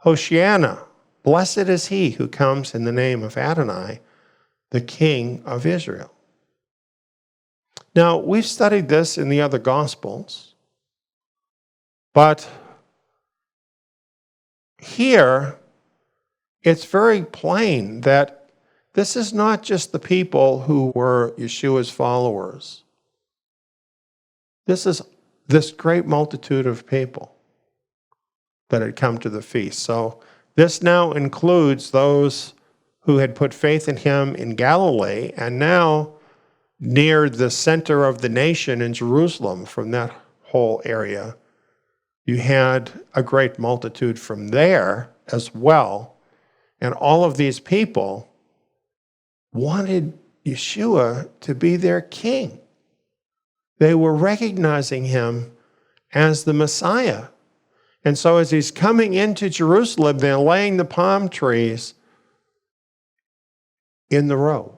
Hosanna, blessed is he who comes in the name of Adonai, the King of Israel. Now, we've studied this in the other Gospels, but here it's very plain that this is not just the people who were Yeshua's followers. This is this great multitude of people that had come to the feast. So this now includes those who had put faith in him in Galilee, and now near the center of the nation in Jerusalem, from that whole area, you had a great multitude from there as well. And all of these people wanted Yeshua to be their king. They were recognizing him as the Messiah. And so as he's coming into Jerusalem, they're laying the palm trees in the road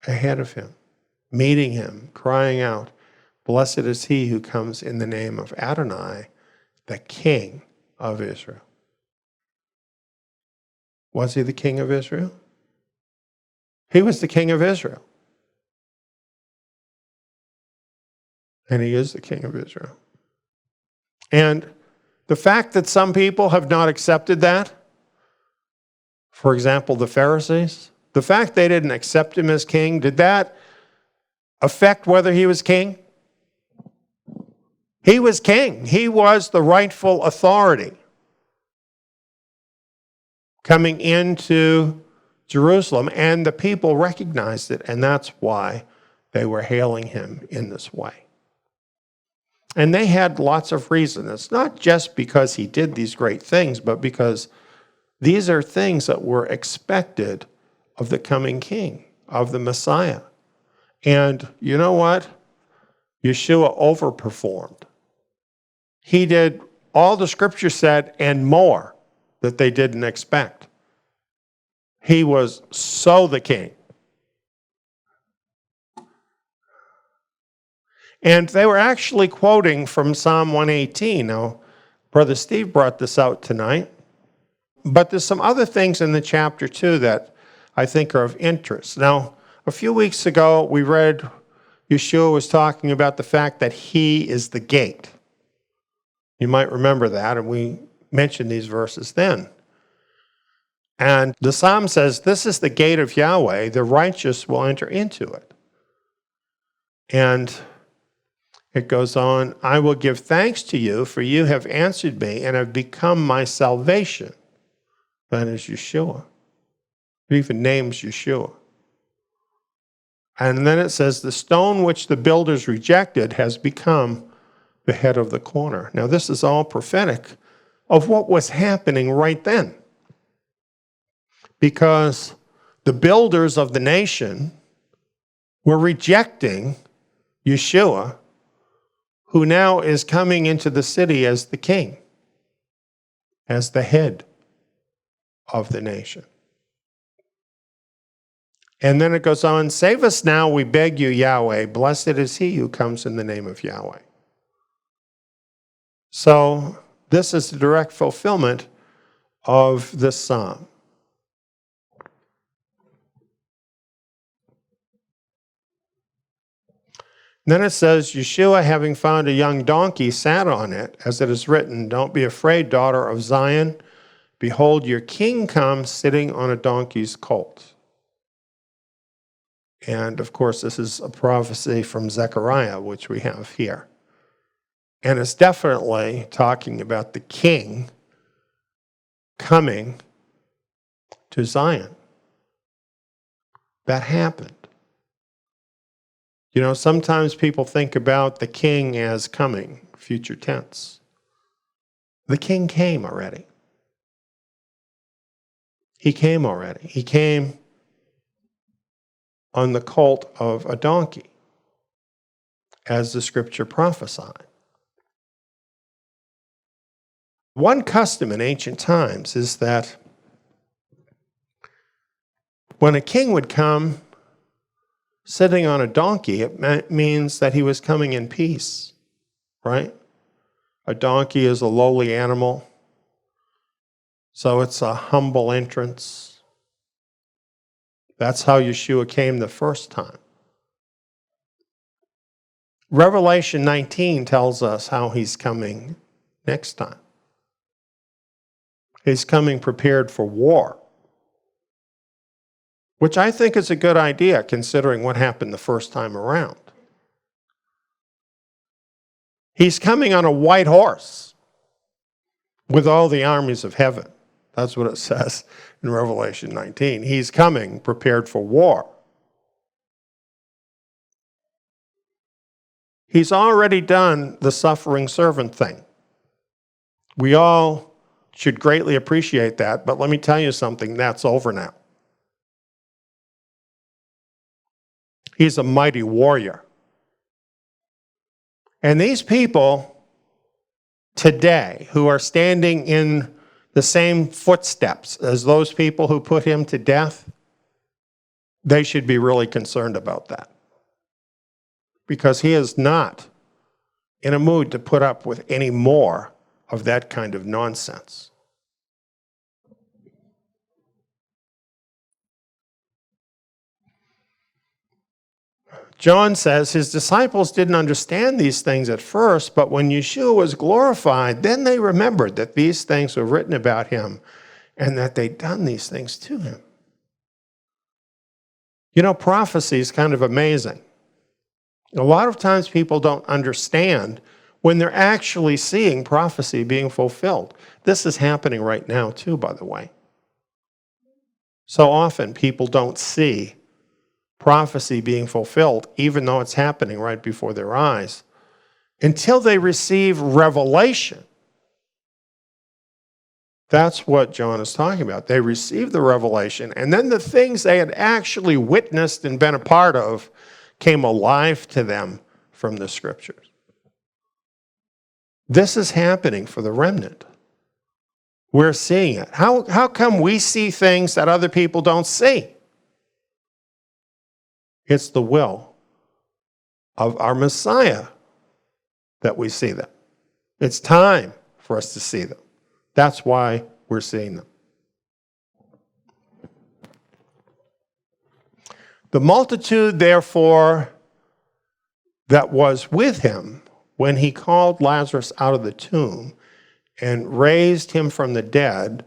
ahead of him, meeting him, crying out, blessed is he who comes in the name of Adonai, the King of Israel. Was he the King of Israel? He was the King of Israel. And he is the King of Israel. And the fact that some people have not accepted that, for example, the Pharisees, the fact they didn't accept him as king, did that affect whether he was king? He was king. He was the rightful authority coming into Jerusalem, and the people recognized it, and that's why they were hailing him in this way. And they had lots of reasons. It's not just because he did these great things, but because these are things that were expected of the coming king, of the Messiah. And you know what? Yeshua overperformed. He did all the scripture said and more that they didn't expect. He was so the king. And they were actually quoting from Psalm 118. Now, Brother Steve brought this out tonight. But there's some other things in the chapter, too, that I think are of interest. Now, a few weeks ago, we read Yeshua was talking about the fact that he is the gate. You might remember that, and we mentioned these verses then. And the psalm says, this is the gate of Yahweh, the righteous will enter into it. And it goes on, I will give thanks to you, for you have answered me and have become my salvation. That is Yeshua. It even names Yeshua. And then it says, the stone which the builders rejected has become the head of the corner. Now, this is all prophetic of what was happening right then. Because the builders of the nation were rejecting Yeshua, who now is coming into the city as the king, as the head of the nation. And then it goes on, save us now, we beg you, Yahweh. Blessed is he who comes in the name of Yahweh. So this is the direct fulfillment of this psalm. Then it says, Yeshua, having found a young donkey, sat on it, as it is written, don't be afraid, daughter of Zion. Behold, your king comes sitting on a donkey's colt. And of course, this is a prophecy from Zechariah, which we have here. And it's definitely talking about the king coming to Zion. That happened. You know, sometimes people think about the king as coming, future tense. The king came already. He came already. He came on the colt of a donkey, as the scripture prophesied. One custom in ancient times is that when a king would come sitting on a donkey, it means that he was coming in peace, right? A donkey is a lowly animal, so it's a humble entrance. That's how Yeshua came the first time. Revelation 19 tells us how he's coming next time. He's coming prepared for war, which I think is a good idea considering what happened the first time around. He's coming on a white horse with all the armies of heaven. That's what it says in Revelation 19. He's coming prepared for war. He's already done the suffering servant thing. We all should greatly appreciate that, but let me tell you something, that's over now. He's a mighty warrior. And these people today who are standing in the same footsteps as those people who put him to death, they should be really concerned about that. Because he is not in a mood to put up with any more of that kind of nonsense. John says his disciples didn't understand these things at first, but when Yeshua was glorified, then they remembered that these things were written about him and that they'd done these things to him. You know, prophecy is kind of amazing. A lot of times people don't understand when they're actually seeing prophecy being fulfilled. This is happening right now too, by the way. So often people don't see prophecy being fulfilled, even though it's happening right before their eyes, until they receive revelation. That's what John is talking about. They received the revelation, and then the things they had actually witnessed and been a part of came alive to them from the scriptures. This is happening for the remnant. We're seeing it. How come we see things that other people don't see? It's the will of our Messiah that we see them. It's time for us to see them. That's why we're seeing them. The multitude, therefore, that was with him when he called Lazarus out of the tomb and raised him from the dead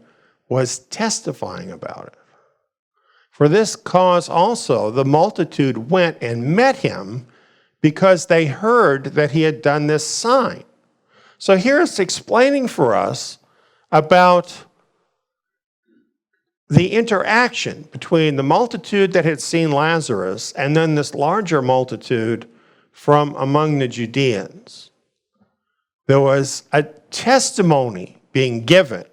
was testifying about it. For this cause also the multitude went and met him because they heard that he had done this sign. So here it's explaining for us about the interaction between the multitude that had seen Lazarus and then this larger multitude from among the Judeans. There was a testimony being given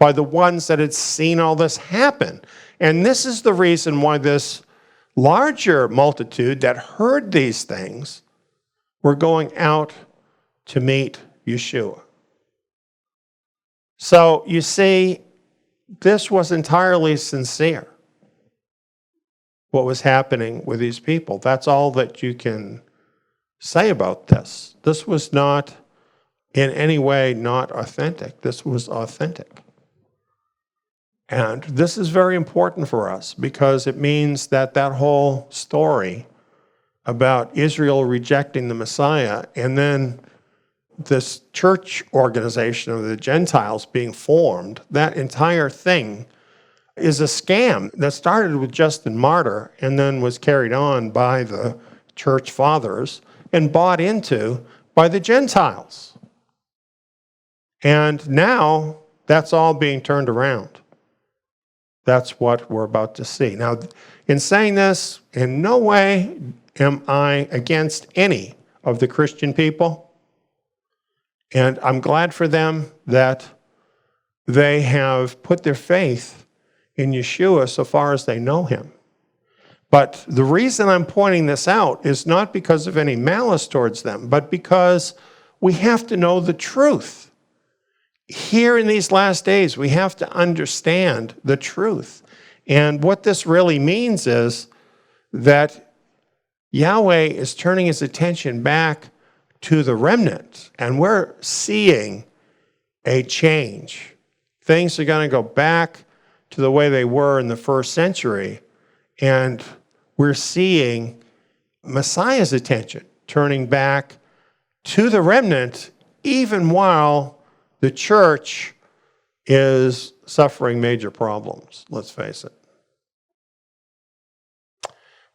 by the ones that had seen all this happen. And this is the reason why this larger multitude that heard these things were going out to meet Yeshua. So you see, this was entirely sincere, what was happening with these people. That's all that you can say about this. This was not in any way not authentic. This was authentic. And this is very important for us because it means that that whole story about Israel rejecting the Messiah and then this church organization of the Gentiles being formed, that entire thing is a scam that started with Justin Martyr and then was carried on by the church fathers and bought into by the Gentiles. And now that's all being turned around. That's what we're about to see. Now, in saying this, in no way am I against any of the Christian people. And I'm glad for them that they have put their faith in Yeshua so far as they know him. But the reason I'm pointing this out is not because of any malice towards them, but because we have to know the truth. Here in these last days, we have to understand the truth. And what this really means is that Yahweh is turning his attention back to the remnant, and we're seeing a change. Things are going to go back to the way they were in the first century, and we're seeing Messiah's attention turning back to the remnant, even while the church is suffering major problems, let's face it.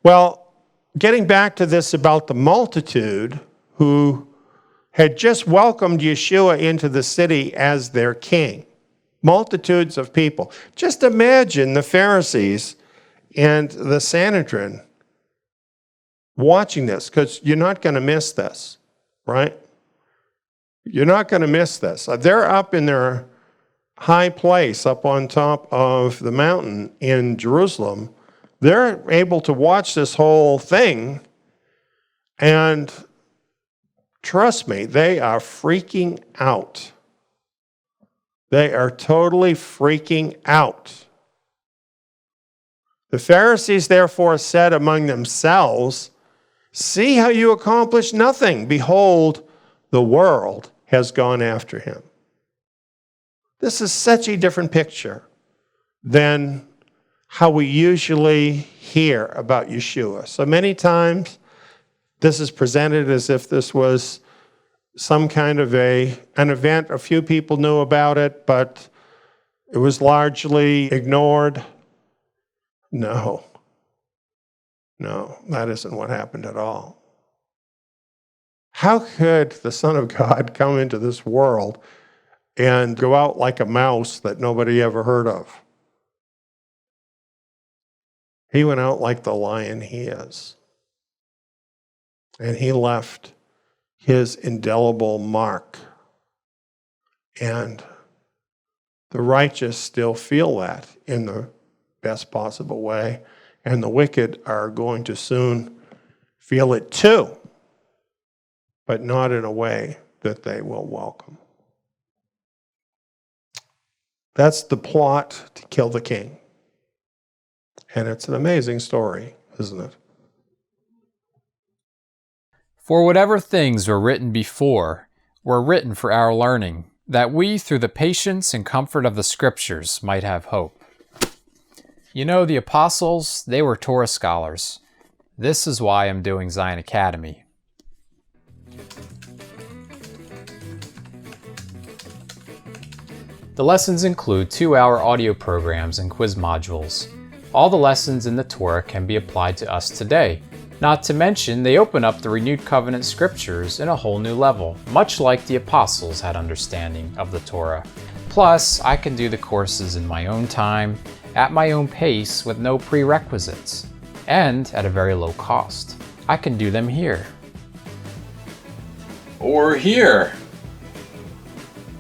Well, getting back to this about the multitude who had just welcomed Yeshua into the city as their king. Multitudes of people. Just imagine the Pharisees and the Sanhedrin watching this, because you're not going to miss this, right? You're not going to miss this. They're up in their high place, up on top of the mountain in Jerusalem. They're able to watch this whole thing, and trust me, they are freaking out. They are totally freaking out. The Pharisees therefore said among themselves, "See how you accomplish nothing. Behold, the world has gone after him." This is such a different picture than how we usually hear about Yeshua. So many times, this is presented as if this was some kind of an event. A few people knew about it, but it was largely ignored. No, that isn't what happened at all. How could the Son of God come into this world and go out like a mouse that nobody ever heard of? He went out like the lion he is. And he left his indelible mark. And the righteous still feel that in the best possible way. And the wicked are going to soon feel it too, but not in a way that they will welcome. That's the plot to kill the king. And it's an amazing story, isn't it? For whatever things were written before were written for our learning, that we, through the patience and comfort of the Scriptures, might have hope. You know, the apostles, they were Torah scholars. This is why I'm doing Tsiyon Academy. The lessons include 2-hour audio programs and quiz modules. All the lessons in the Torah can be applied to us today. Not to mention, they open up the renewed covenant scriptures in a whole new level, much like the apostles had understanding of the Torah. Plus, I can do the courses in my own time, at my own pace, with no prerequisites, and at a very low cost. I can do them here. Or here.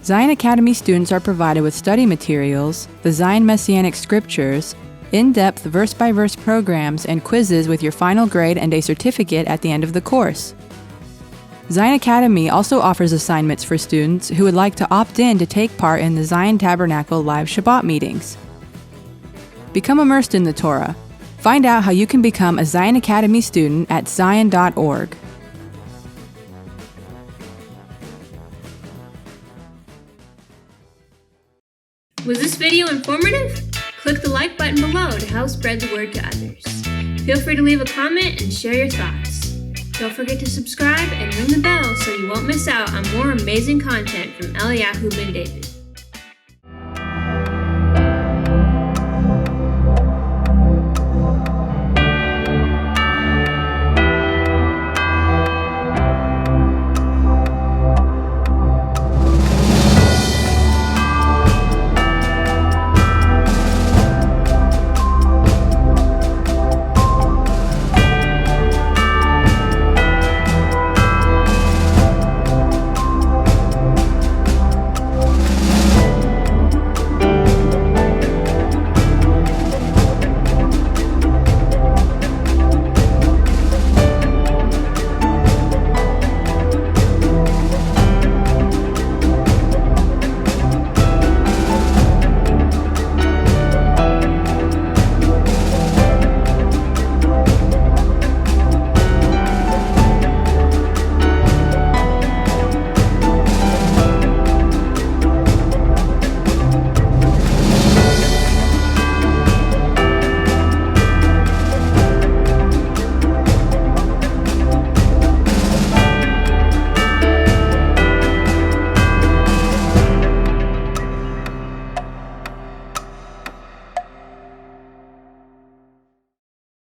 Tsiyon Academy students are provided with study materials, the Tsiyon Messianic Scriptures, in-depth verse-by-verse programs, and quizzes with your final grade and a certificate at the end of the course. Tsiyon Academy also offers assignments for students who would like to opt in to take part in the Tsiyon Tabernacle live Shabbat meetings. Become immersed in the Torah. Find out how you can become a Tsiyon Academy student at tsiyon.org. Was this video informative? Click the like button below to help spread the word to others. Feel free to leave a comment and share your thoughts. Don't forget to subscribe and ring the bell so you won't miss out on more amazing content from Eliyahu Ben David.